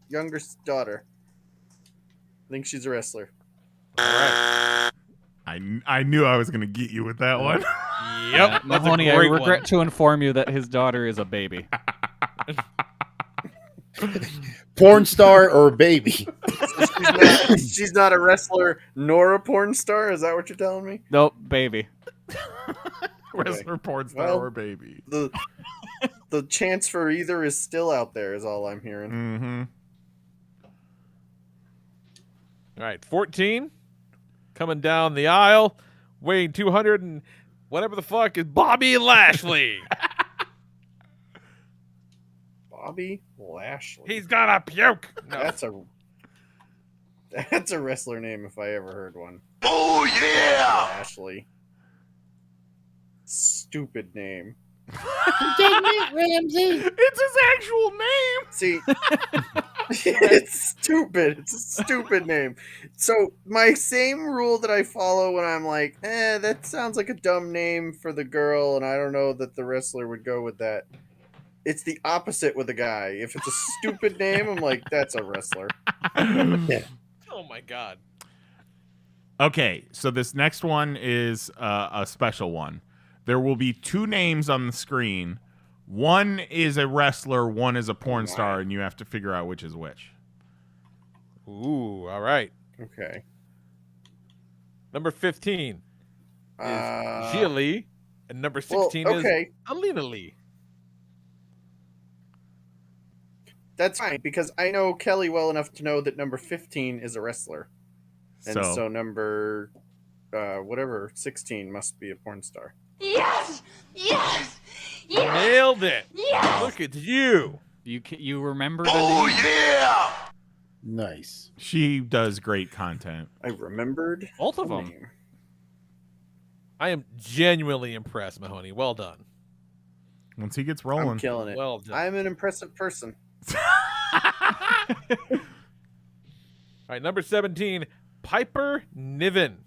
younger daughter. I think she's a wrestler.
All right.
I knew I was gonna get you with that one.
Yep. That's
Mahoney,
a
I
great
regret
one.
to inform you that his daughter is a baby.
Porn star or baby?
She's not a wrestler nor a porn star. Is that what you're telling me?
Nope, baby.
Wrestler, porn star,
Well,
or baby.
The chance for either is still out there. Is all I'm hearing.
Mm-hmm.
All right. 14. Coming down the aisle, weighing 200 and whatever the fuck is Bobby Lashley.
Bobby Lashley.
He's gonna puke. No.
That's a wrestler name if I ever heard one.
Oh, yeah!
Lashley. Stupid name.
It's his actual name.
See, it's stupid. It's a stupid name. So my same rule that I follow when I'm like, that sounds like a dumb name for the girl, and I don't know that the wrestler would go with that. It's the opposite with the guy. If it's a stupid name, I'm like, that's a wrestler.
Oh my God.
Okay, so this next one is a special one. There will be 2 names on the screen. One is a wrestler, one is a porn star, and you have to figure out which is which.
Ooh, all right.
Okay.
Number 15 is Gia Lee, and number
well,
16
okay.
is Alina Lee.
That's fine, because I know Kelly well enough to know that number 15 is a wrestler. And so number, 16 must be a porn star.
Yes! Yes! Yes!
Nailed it.
Yes!
Look at you.
You remember the name?
yeah!
Nice.
She does great content.
I remembered
Both of
the
them.
name.
I am genuinely impressed, Mahoney. Well done.
Once he gets
I'm
rolling.
killing it.
Well done.
I'm an impressive person.
All right, number 17, Piper Niven.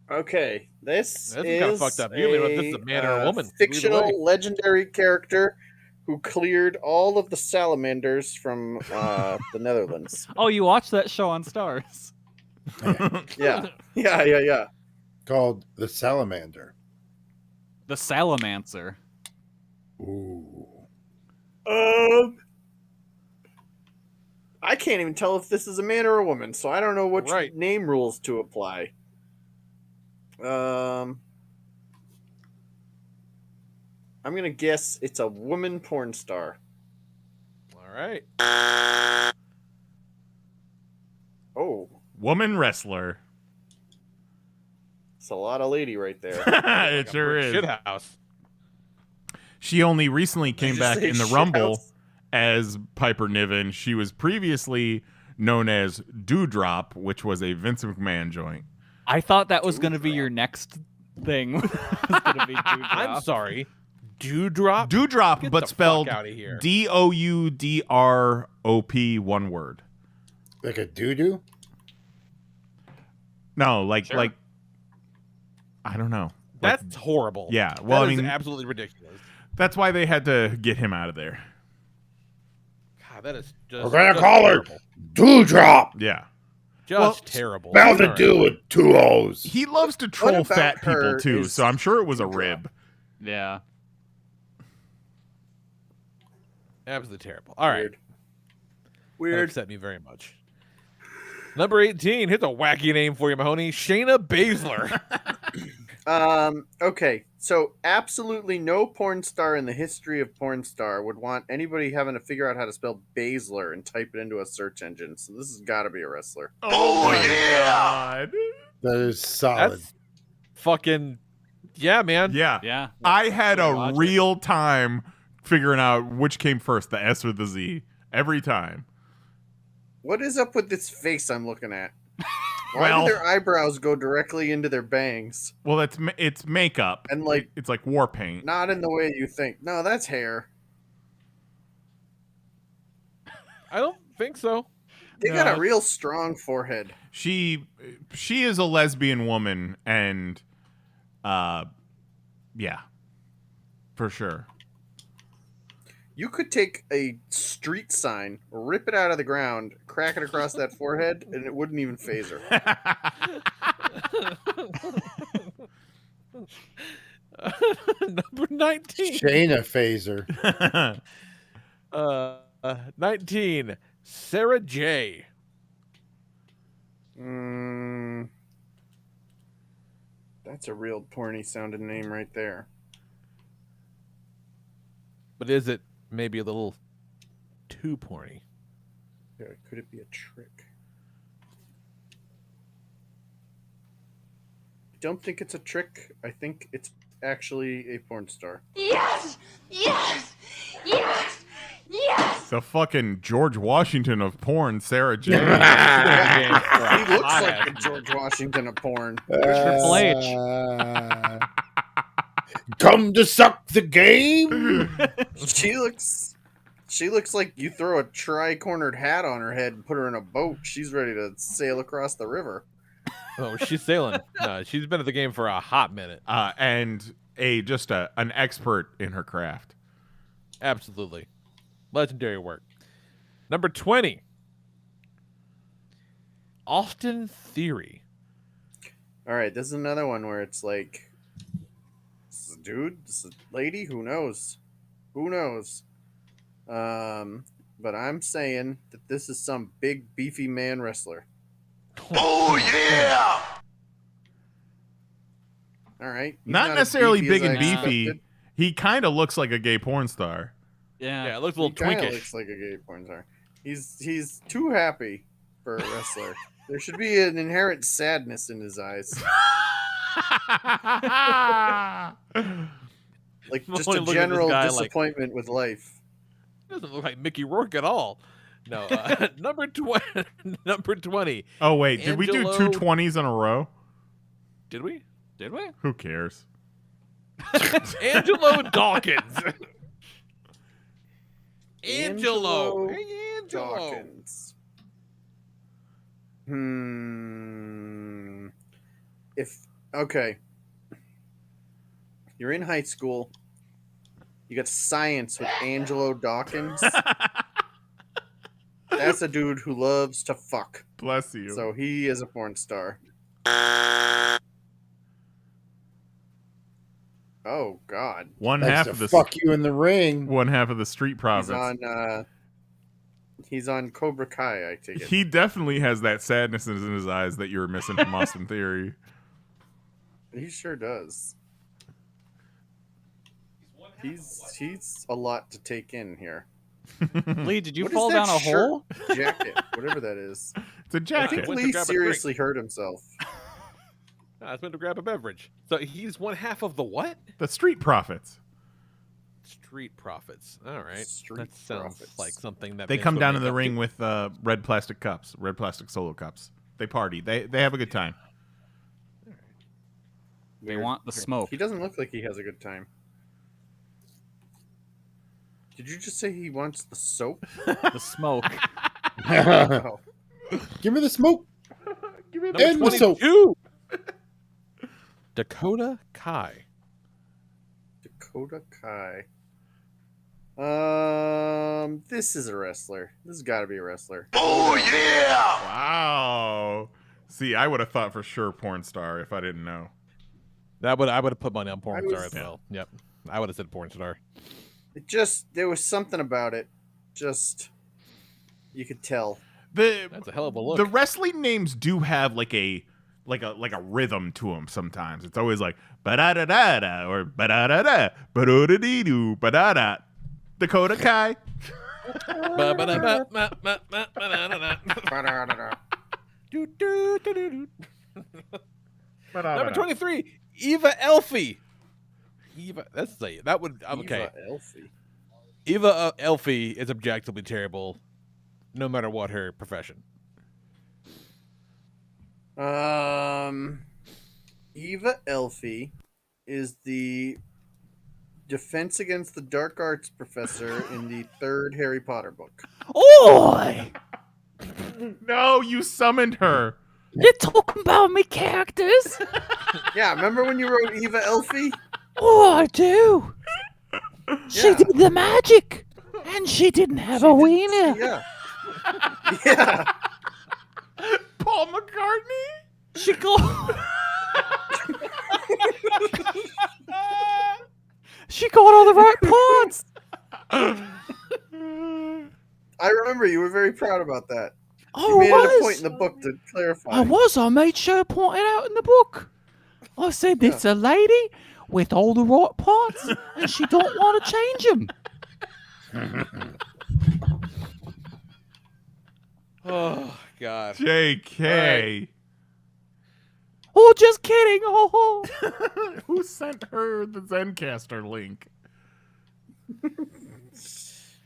Okay, this
That's
is
kind of fucked up. You don't even know if this is a man or a woman. Either way.
Fictional, legendary character who cleared all of the salamanders from the Netherlands.
Oh, you watched that show on Stars.
Yeah.
Called the Salamander.
The Salamancer.
Ooh.
I can't even tell if this is a man or a woman, so I don't know which
Right.
name rules to apply. I'm gonna guess it's a woman porn star.
All right.
Oh,
Woman wrestler.
it's a lot of lady right there.
It sure is.
Shithouse.
She only recently came
you
back
say
in the
shithouse?
Rumble as Piper Niven. She was previously known as Dewdrop, which was a Vince McMahon joint.
I thought that was going to be your next thing. Was gonna be
I'm sorry. Dewdrop?
Dewdrop,
Get
but
the
spelled
fuck outta here.
Doudrop, one word.
Like a doo-doo?
No, like
Sure.
like I don't know. Like,
That's horrible.
yeah. Well,
That
I
is
mean,
absolutely ridiculous.
that's why they had to get him out of there.
God, that is just.
We're gonna
just
call her
terrible.
Dewdrop.
Yeah.
Just
Well,
terrible.
Spell the
All right.
do with 2 O's.
He loves to troll
about
fat people
her
too,
is
so I'm sure it was a
Dewdrop?
rib.
Yeah.
Absolutely terrible. All right.
Weird.
That
Weird.
upset me very much. Number 18. Here's a wacky name for you, Mahoney. Shayna Baszler.
Okay, so absolutely no porn star in the history of porn star would want anybody having to figure out how to spell Baszler and type it into a search engine. So this has got to be a wrestler.
Oh, yeah!
God.
That is solid.
That's fucking. Yeah, man.
Yeah.
Yeah.
I had a
Logic.
real time figuring out which came first, the S or the Z, every time.
What is up with this face I'm looking at? Why
Well-
do their eyebrows go directly into their bangs?
Well, it's makeup,
And, like-
it's like war paint.
Not in the way you think. No, that's hair.
I don't think so.
They got
No.
a real strong forehead.
She is a lesbian woman, and yeah, for sure.
You could take a street sign, rip it out of the ground, crack it across that forehead, and it wouldn't even phase her.
Number 19.
Shayna Phaser.
19. Sarah J.
That's a real porny sounding name right there.
But is it maybe a little too porny?
Yeah, could it be a trick? I don't think it's a trick. I think it's actually a porn star.
Yes! Yes! Yes! Yes!
The fucking George Washington of porn, Sarah J.
He looks like a George Washington of porn.
Triple H.
Come to suck the game.
She looks like you throw a tri-cornered hat on her head and put her in a boat. She's ready to sail across the river.
Oh, she's sailing. No, she's been at the game for a hot minute.
And an expert in her craft.
Absolutely. Legendary work. Number 20. Austin Theory.
All right, this is another one where it's like, this is a dude, this is a lady, who knows? Who knows? But I'm saying that this is some big, beefy man wrestler.
Oh, yeah!
All right. he's
Not
as
necessarily
beefy as
big and
I
beefy.
expected.
He kind of looks like a gay porn star.
Yeah.
Yeah, it looks a
He
little
kinda
twinkish.
looks like a gay porn star. He's too happy for a wrestler. There should be an inherent sadness in his eyes. Like just
Only
a
look at this
general
guy like-
disappointment with life.
Doesn't look like Mickey Rourke at all. No, number 20.
Oh wait, did we do
Angelo-
two 20s in a row?
Did we?
Did we?
Who cares?
Angelo Dawkins. Angelo.
Dawkins. Okay. You're in high school. You got science with Angelo Dawkins. That's a dude who loves to fuck.
Bless you.
So he is a porn star. Oh God.
one
Likes
half
to
of the
fuck you in the ring.
one half of the Street
He's
Profits.
on he's on Cobra Kai, I take it.
He definitely has that sadness in his eyes that you were missing from Austin Theory.
He sure does. He's a lot to take in here.
Lee, did you
What is
fall
that
down a
shirt?
hole?
Jacket, whatever that is.
It's a
I
jacket.
think
Went to
Lee
grab a
seriously hurt himself.
I was meant to grab a beverage. So he's one half of the what?
The Street Profits.
Street Profits. All right.
Street
that sounds
Profits.
like something that
They
Vince
come
would
down in
make
the
up
ring
to.
with red plastic cups, red plastic solo cups. They party. They have a good time.
They want the smoke.
He doesn't look like he has a good time. Did you just say he wants the soap?
The smoke.
Oh.
Give me the smoke.
Give me
And the soap.
22. Dakota Kai.
Dakota Kai. This is a wrestler. This has got to be a wrestler.
Oh yeah!
Wow. See, I would have thought for sure porn star if I didn't know.
I would have put money on porn
I
star
was-
as well. Yep. I would have said porn star.
There was something about it. Just, you could tell.
That's a hell of a look.
The wrestling names do have like a rhythm to them sometimes. It's always like ba da da da da or ba da da da ba do da dee doo ba da da. Dakota Kai.
Number 23, Eva Elfie. That would okay.
Eva Elfie.
Eva Elfie is objectively terrible, no matter what her profession.
Eva Elfie is the Defense Against the Dark Arts professor in the third Harry Potter book.
Oi!
No, you summoned her.
You're talking about me characters?
Yeah, remember when you wrote Eva Elfie?
Oh, I do. She
Yeah.
did the magic, and she didn't have a wiener.
Yeah. Yeah.
Paul McCartney.
She got. She got all the right parts.
I remember you were very proud about that.
I
You made it a point
was.
in the book to clarify.
I was. I made sure to point it out in the book. I said, "It's a lady with all the right parts, and she don't want to change them."
Oh God.
JK.
Oh, just kidding. Oh.
Who sent her the Zencaster link?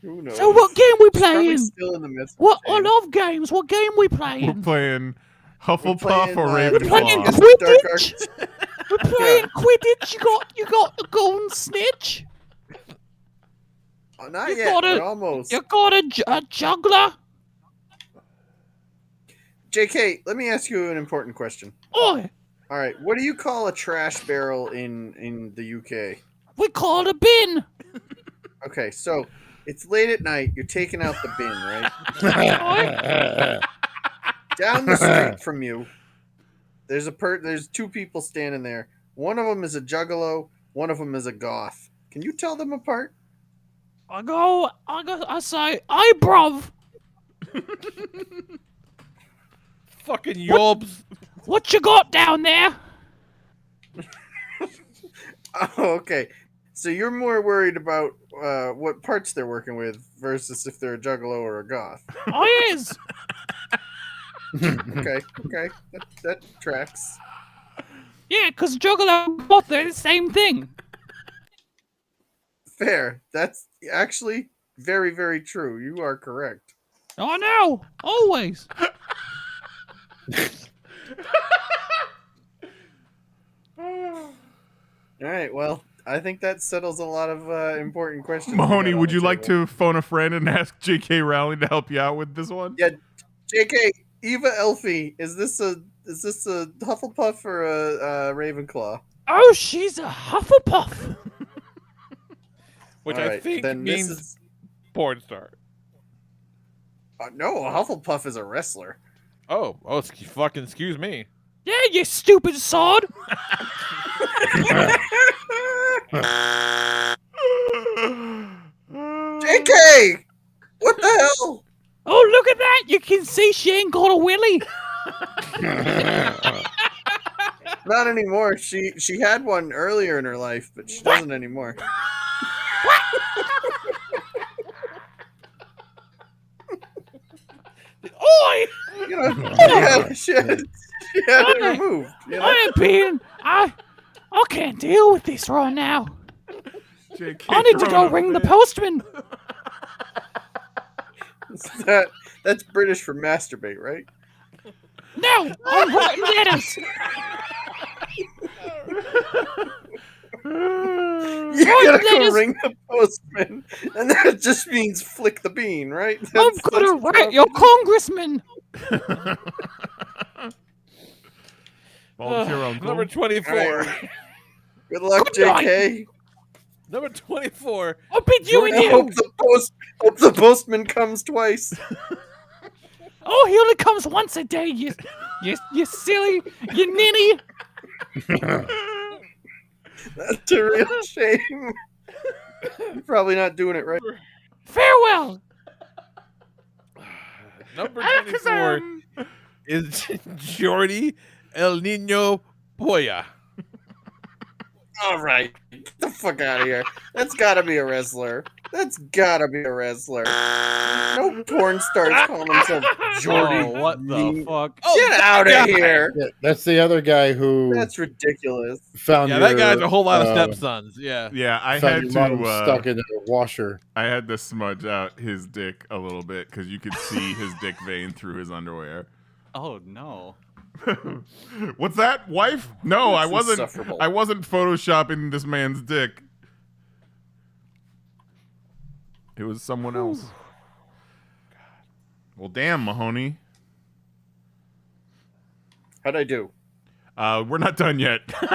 Who knows?
So what game we
She's probably
playing?
still in the midst. of
What? I
saying.
love games. What game we
We're
playing?
playing Hufflepuff
playing,
or
we're
playing
Ravenclaw.
Dark
Quidditch.
Arts.
We're playing Quidditch. You got the golden snitch.
Oh, not
You
yet,
got it.
but almost.
You got a juggler.
JK, let me ask you an important question.
Oi,
All right, what do you call a trash barrel in the UK?
we call it a bin.
Okay, so it's late at night. You're taking out the bin, right? Down the street from you, there's two people standing there. One of them is a juggalo. One of them is a goth. Can you tell them apart?
I say, "Hey, bruv,
Fucking yobs.
what you got down there?"
Oh, okay. So you're more worried about what parts they're working with versus if they're a juggalo or a goth.
I is.
Okay, that tracks.
Yeah, 'cause juggler and goth, they're the same thing.
Fair. That's actually very, very true. You are correct.
I know, always.
All right. Well, I think that settles a lot of important questions.
Mahoney,
we got on
would
the
you like
table.
to phone a friend and ask J.K. Rowling to help you out with this one?
Yeah, JK, Eva Elfie, is this a Hufflepuff or a Ravenclaw?
Oh, she's a Hufflepuff.
Which
All
I
right,
think
then
means
this is
porn star.
no, a Hufflepuff is a wrestler.
Oh, fucking excuse me.
Yeah, you stupid sod.
JK, what the hell?
Oh, look at that. You can see she ain't got a willy.
Not anymore. She had one earlier in her life, but she doesn't anymore.
Oi!
You know, she had it removed. You know?
I ain't being. I can't deal with this right now.
JK
I need to go
throwing a
ring the
fit.
postman.
That's British for masturbate, right?
No, I'm writing letters.
You gotta go
letters.
ring the postman, and that just means flick the bean, right?
I'm gonna write your congressman.
Volunteer uncle.
Number 24.
All right. Good luck, JK.
Number 24.
I'll beat you and
I
you.
hope the postman comes twice.
Oh, he only comes once a day. You silly, you ninny.
That's a real shame. You're probably not doing it right.
Farewell.
Number 24 is Jordi El Nino Poya.
All right. Get the fuck out of here. That's gotta be a wrestler. No porn stars calling themselves Jordy.
Oh, what the fuck?
Get out of here.
Yeah, that's the other guy who
That's ridiculous.
found
Yeah,
your,
that guy's a whole lot of stepsons. Yeah.
Yeah, I
found
had
your mom
to.
stuck in a washer.
I had to smudge out his dick a little bit because you could see his dick vein through his underwear.
Oh no.
What's that, wife? No, I
That's
wasn't.
insufferable.
I wasn't photoshopping this man's dick. It was someone else. Well, damn, Mahoney.
How'd I do?
We're not done yet.
All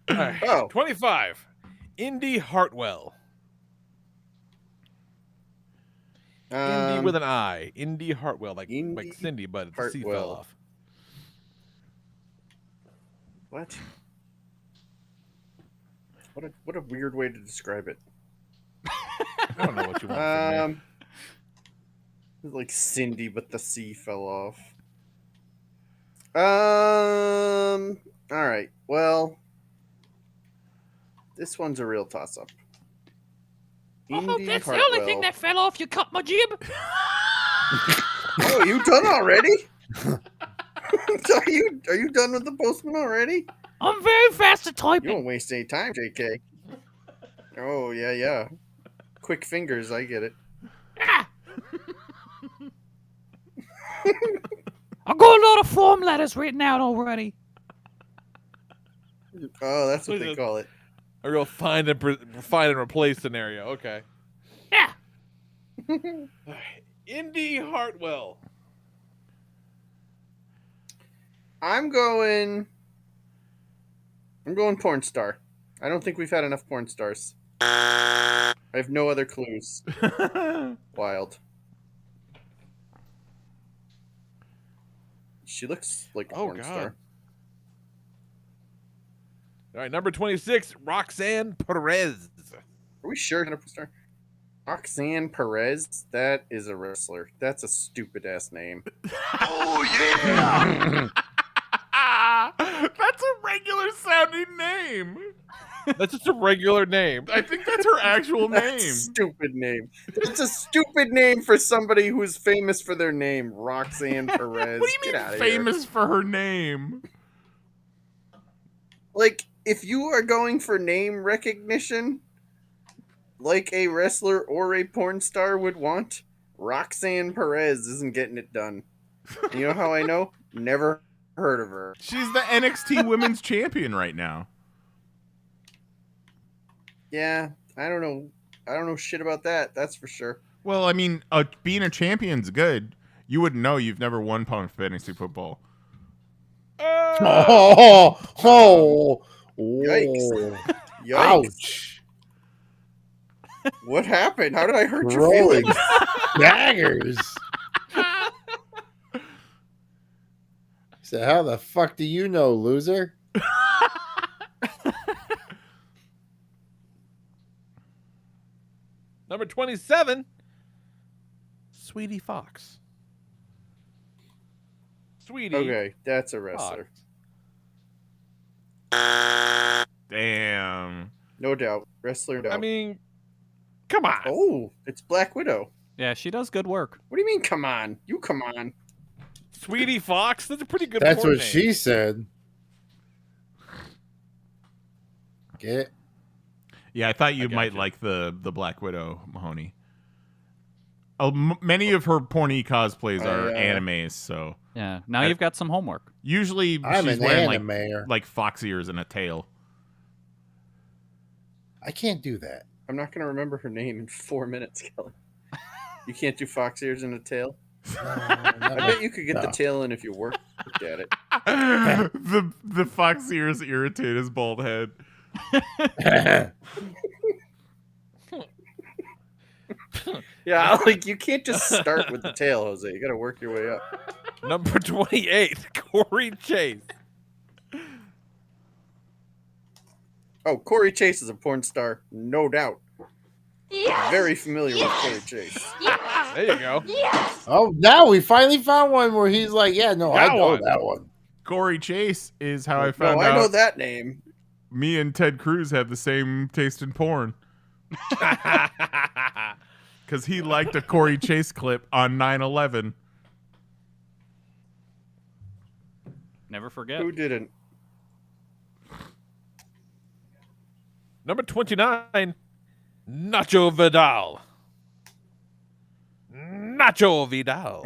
right.
Oh.
25. Indy Hartwell. Indy with an I. Indy Hartwell, like
Indy
Cindy, but the C fell
Hartwell.
off.
What? What a weird way to describe it.
I don't know what you want from me.
Like Cindy, but the C fell off. All right. Well, this one's a real toss-up.
I hope
Indy
that's the
Hartwell.
only thing that fell off. You cut my jib.
Oh, you done already? Are you done with the postman already?
I'm very fast at
You
typing.
don't waste any time, JK. Oh yeah. Quick fingers, I get it.
Ah. I've got a lot of form letters written out already.
Oh, that's what they call it.
A real find and replace scenario. Okay.
Yeah.
Indy Hartwell.
I'm going porn star. I don't think we've had enough porn stars. I have no other clues. Wild. She looks like a porn star.
All right, number 26, Roxanne Perez.
Are we sure? 100%? Roxanne Perez? That is a wrestler. That's a stupid ass name.
Oh yeah!
That's a regular sounding name.
That's just a regular name.
I think that's her actual
That's a
name.
stupid name. It's a stupid name for somebody who's famous for their name. Roxanne Perez.
What do you mean famous for her name?
Like, if you are going for name recognition, like a wrestler or a porn star would want, Roxanne Perez isn't getting it done. And you know how I know? Never heard of her.
She's the NXT Women's Champion right now.
Yeah, I don't know. I don't know shit about that. That's for sure.
Well, I mean, being a champion's good. You wouldn't know. You've never won fantasy football.
Oh,
Yikes. Yikes.
Ouch.
What happened? How did I hurt your
Rolling
feelings?
daggers. So how the fuck do you know, loser?
Number 27, Sweetie Fox. Sweetie.
Okay, that's a wrestler.
Damn.
No doubt. Wrestler, no.
I mean, come on.
Oh, it's Black Widow.
Yeah, she does good work.
What do you mean, come on? You come on.
Sweetie Fox? That's a pretty good
That's
porn
what
name.
she said. Get
Yeah, I thought you
I
might
gotcha.
like the Black Widow, Mahoney. Many of her porny cosplays are animes, so
Yeah. Now you've got some homework.
usually
I'm
she's
an
wearing
animator.
like fox ears and a tail.
I can't do that.
I'm not going to remember her name in 4 minutes, Kelly. You can't do fox ears and a tail? I bet you could get the tail in if you worked at it.
The fox ears irritate his bald head.
Yeah, like you can't just start with the tail, Jose. You got to work your way up.
Number 28, Corey Chase.
Oh, Corey Chase is a porn star, no doubt. Very familiar with Corey Chase.
There you go.
Oh, now we finally found one where he's like, yeah, no, I
Got
know
one.
that one.
Corey Chase is how I found
I
out
know that name.
me and Ted Cruz have the same taste in porn. Because he liked a Corey Chase clip on 9/11.
Never forget.
Who didn't?
Number 29, Nacho Vidal. Nacho Vidal.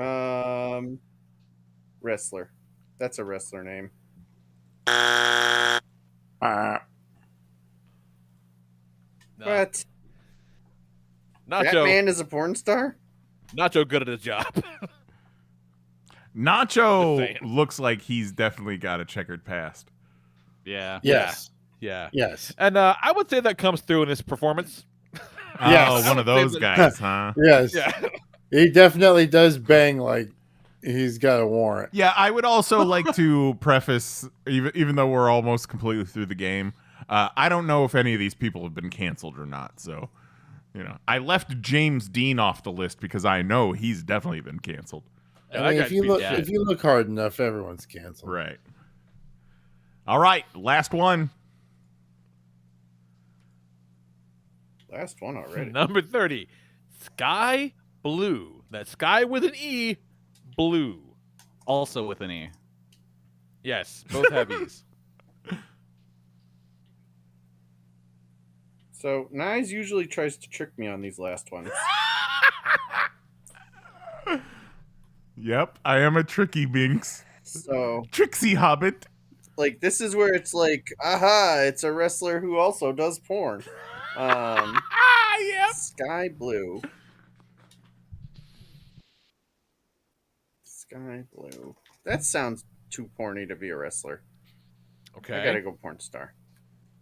Wrestler. That's a wrestler name.
No.
What? That
Nacho.
man is a porn star?
Nacho good at his job.
Nacho
Just saying.
looks like he's definitely got a checkered past.
Yeah.
Yes.
Yeah.
Yes.
And I would say that comes through in his performance.
Yes.
Oh, one of those guys, huh?
Yes.
Yeah.
He definitely does bang like he's got a warrant.
Yeah, I would also like to preface, even though we're almost completely through the game, I don't know if any of these people have been canceled or not. So, I left James Dean off the list because I know he's definitely been canceled.
Yeah,
I mean,
that
if
guy's
you
beat
look,
down.
if you look hard enough, everyone's canceled.
Right. All right, last one.
Last one already.
Number 30, Sky Blue. That's Sky with an E, Blue.
Also with an E.
Yes, both have E's.
So Nyes usually tries to trick me on these last ones.
Yep, I am a tricky Binks.
So
Trixie Hobbit.
like this is where it's like, aha, it's a wrestler who also does porn.
Yep.
Sky Blue. Sky Blue. That sounds too porny to be a wrestler.
Okay.
I gotta go porn star.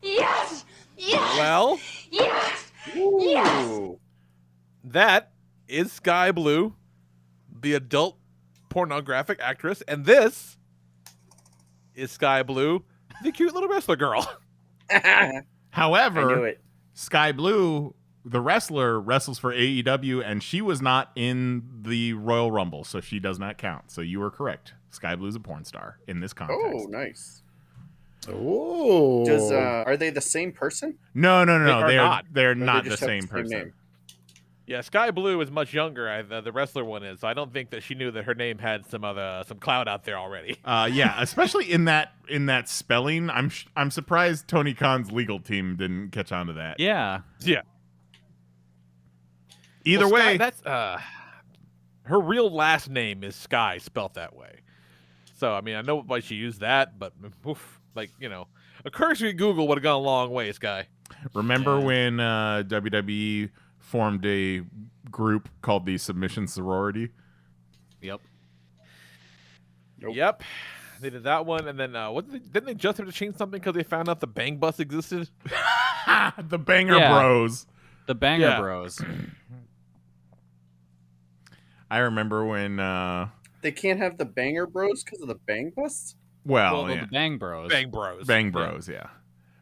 Yes! Yes!
Well,
Yes!
Ooh.
that is Sky Blue, the adult pornographic actress, and this is Sky Blue, the cute little wrestler girl.
I knew
However,
it.
Sky Blue, the wrestler, wrestles for AEW, and she was not in the Royal Rumble, so she does not count. So you were correct. Sky Blue's a porn star in this context.
Oh, nice.
Oh.
Does are they the same person?
No.
They are not.
They're
Or they
not the
just have
same person.
name?
Yeah, Sky Blue is much younger. The wrestler one is. So I don't think that she knew that her name had some clout out there already.
Yeah, especially in that spelling. I'm surprised Tony Khan's legal team didn't catch on to that.
Yeah.
Yeah.
Either
Well, Sky,
way,
that's her real last name is Sky, spelt that way. So I mean, I know why she used that, but oof, a cursory Google would have gone a long way, Sky.
remember when WWE formed a group called the Submission Sorority?
Yep.
Nope.
Yep, they did that one, and then didn't they just have to change something because they found out the Bang Bus existed?
The Banger
Yeah.
Bros.
The Banger
Yeah.
Bros.
I remember when,
They can't have the Banger Bros because of the Bang Bus?
well,
Well,
yeah.
the Bang Bros.
Bang Bros.
Bang Bros, yeah.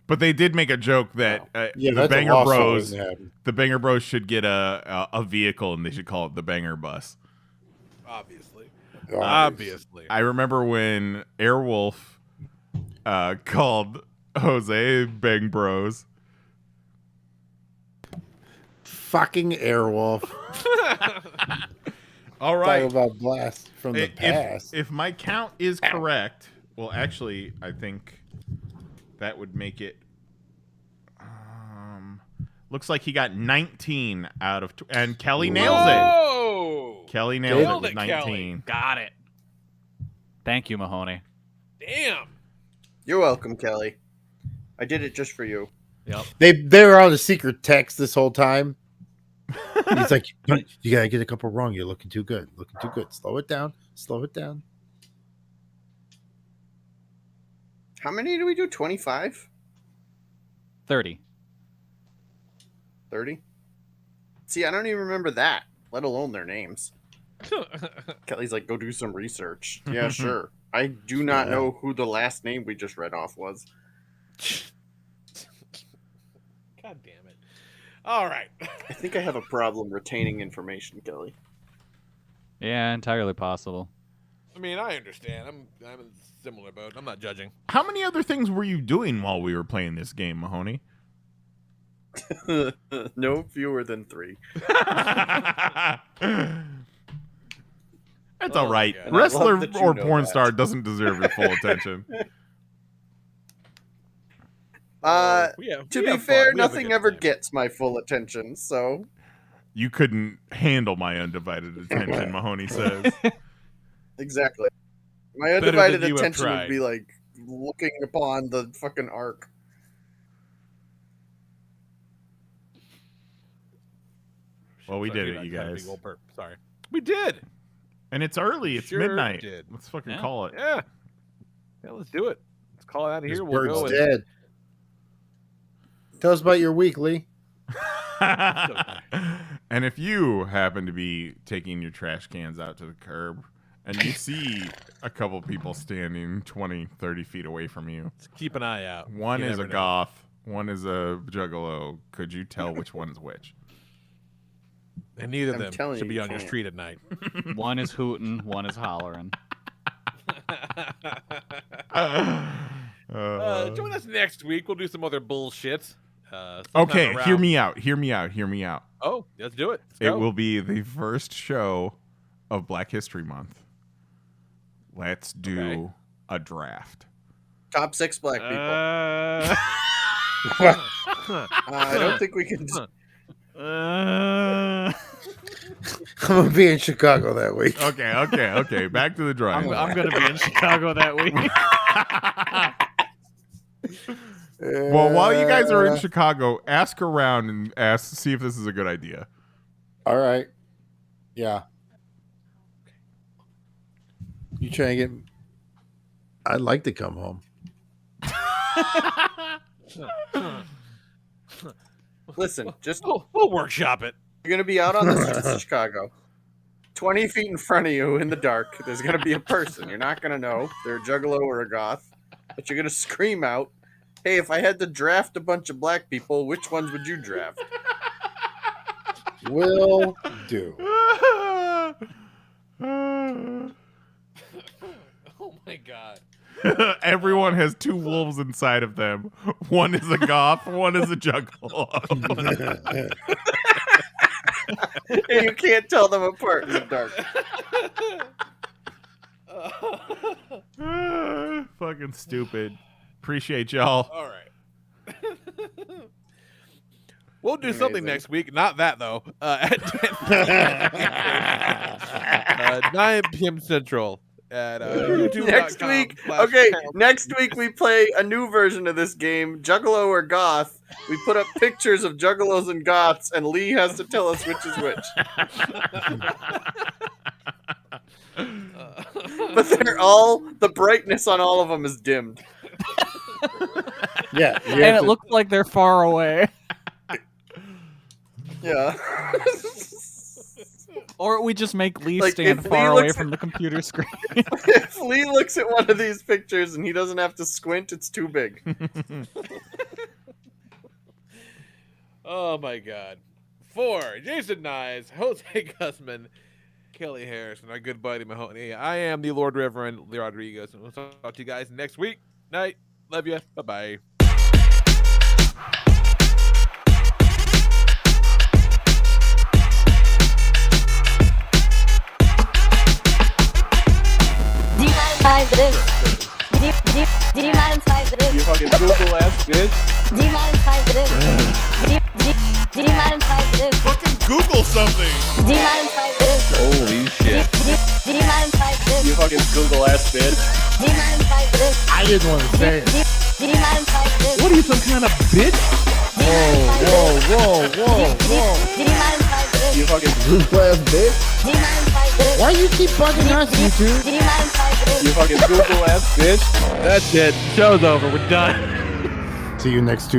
But they did make a joke that
Yeah,
the
that's
Banger
a lawsuit
Bros,
waiting to happen.
the Banger Bros should get a vehicle and they should call it the Banger Bus.
Obviously.
Oh,
Obviously.
I remember when Airwolf called Jose Bang Bros.
Fucking Airwolf.
All
Talk
right.
about blast from the past.
If my count is correct, well, actually, I think that would make it. Looks like he got 19 out of, and Kelly nails it.
Whoa!
Kelly nailed it
Nailed
with
it,
19.
Kelly.
Got it. Thank you, Mahoney.
Damn.
You're welcome, Kelly. I did it just for you.
Yep.
They were on a secret text this whole time. He's like, you gotta get a couple wrong. You're looking too good. Looking too good. Slow it down. Slow it down.
How many do we do? 25?
30.
30? See, I don't even remember that, let alone their names. Kelly's like, go do some research. Yeah, sure. I do not know who the last name we just read off was.
God damn it. All right.
I think I have a problem retaining information, Kelly.
Yeah, entirely possible.
I mean, I understand. I'm in a similar boat. I'm not judging.
How many other things were you doing while we were playing this game, Mahoney?
No fewer than 3.
That's all right.
God.
Wrestler
I love that you
or
know
porn
that.
star doesn't deserve your full attention.
To
We have
be
fun.
fair,
We have a
nothing
good
ever
time.
gets my full attention, so
You couldn't handle my undivided attention, Mahoney says.
exactly. My
Better
undivided
than you have
attention would
tried.
be like looking upon the fucking arc.
Well, we
Sorry,
did it,
I
you
got a
guys.
big old burp. Sorry. We did.
And it's early. It's
Sure
midnight.
did.
Let's fucking
Yeah.
call it.
Yeah. Yeah, let's do it. Let's call it out of
This
here. We'll
bird's
go. And,
dead. Tell us about your week, Lee.
And if you happen to be taking your trash cans out to the curb and you see a couple people standing 20, 30 feet away from you,
let's keep an eye out.
one
You
is a
never know.
goth, one is a juggalo. Could you tell which one's which?
And neither of
I'm
them
telling
should
you,
be
you
on your
can't.
street at night.
One is hooting, one is hollering.
Join us next week. We'll do some other bullshit.
Okay,
sometime
hear
around-
me out. Hear me out. Hear me out.
Oh, let's do it. Let's
It
go.
will be the first show of Black History Month. Let's do
Okay.
a draft.
Top 6 black people. I don't think we can.
I'm gonna be in Chicago that week.
Okay. Back to the drawing board.
I'm going to be in Chicago that week.
Well, while you guys are in Chicago, ask around and see if this is a good idea.
All right. Yeah. You trying to get? I'd like to come home.
Listen, just
We'll workshop it.
you're gonna be out on the streets of Chicago. 20 feet in front of you in the dark, there's gonna be a person. You're not gonna know if they're a juggalo or a goth, but you're gonna scream out, "Hey, if I had to draft a bunch of black people, which ones would you draft?"
Will do.
Oh my god.
Everyone has two wolves inside of them. One is a goth, one is a juggalo.
And you can't tell them apart in the dark.
Fucking stupid. Appreciate y'all.
All right. We'll do something
Amazing.
next week. Not that though. At 9 p.m. Central at YouTube.
Next week, okay. Next week we play a new version of this game, Juggalo or Goth. We put up pictures of juggalos and goths, and Lee has to tell us which is which. But they're all the brightness on all of them is dimmed.
Yeah.
And it looks like they're far away.
Yeah.
Or we just make Lee
Like,
stand
if Lee
far away
looks
from the computer screen.
If Lee looks at one of these pictures and he doesn't have to squint, it's too big.
Oh my god. For Jason Nyes, Jose Guzman, Kelly Harrison, our good buddy Mahoney, I am the Lord Reverend Lee Rodriguez, and we'll talk to you guys next week. Night. Love you. Bye-bye.
Demonetize this. Demonetize this.
You fucking Google ass bitch.
Demonetize this. Demonetize this.
Fucking Google something.
Demonetize this.
Holy shit.
Demonetize this.
You fucking Google ass bitch.
Demonetize this.
I didn't want to say it.
Demonetize this.
What are you, some kind of bitch?
Demonetize
Whoa, whoa, whoa, whoa.
Demonetize
fucking Google ass bitch.
Do you mind if I do this?
Why you keep bugging us, YouTube?
Do you mind if I do this?
You fucking Google ass bitch.
That's it. Show's over. We're done.
See you next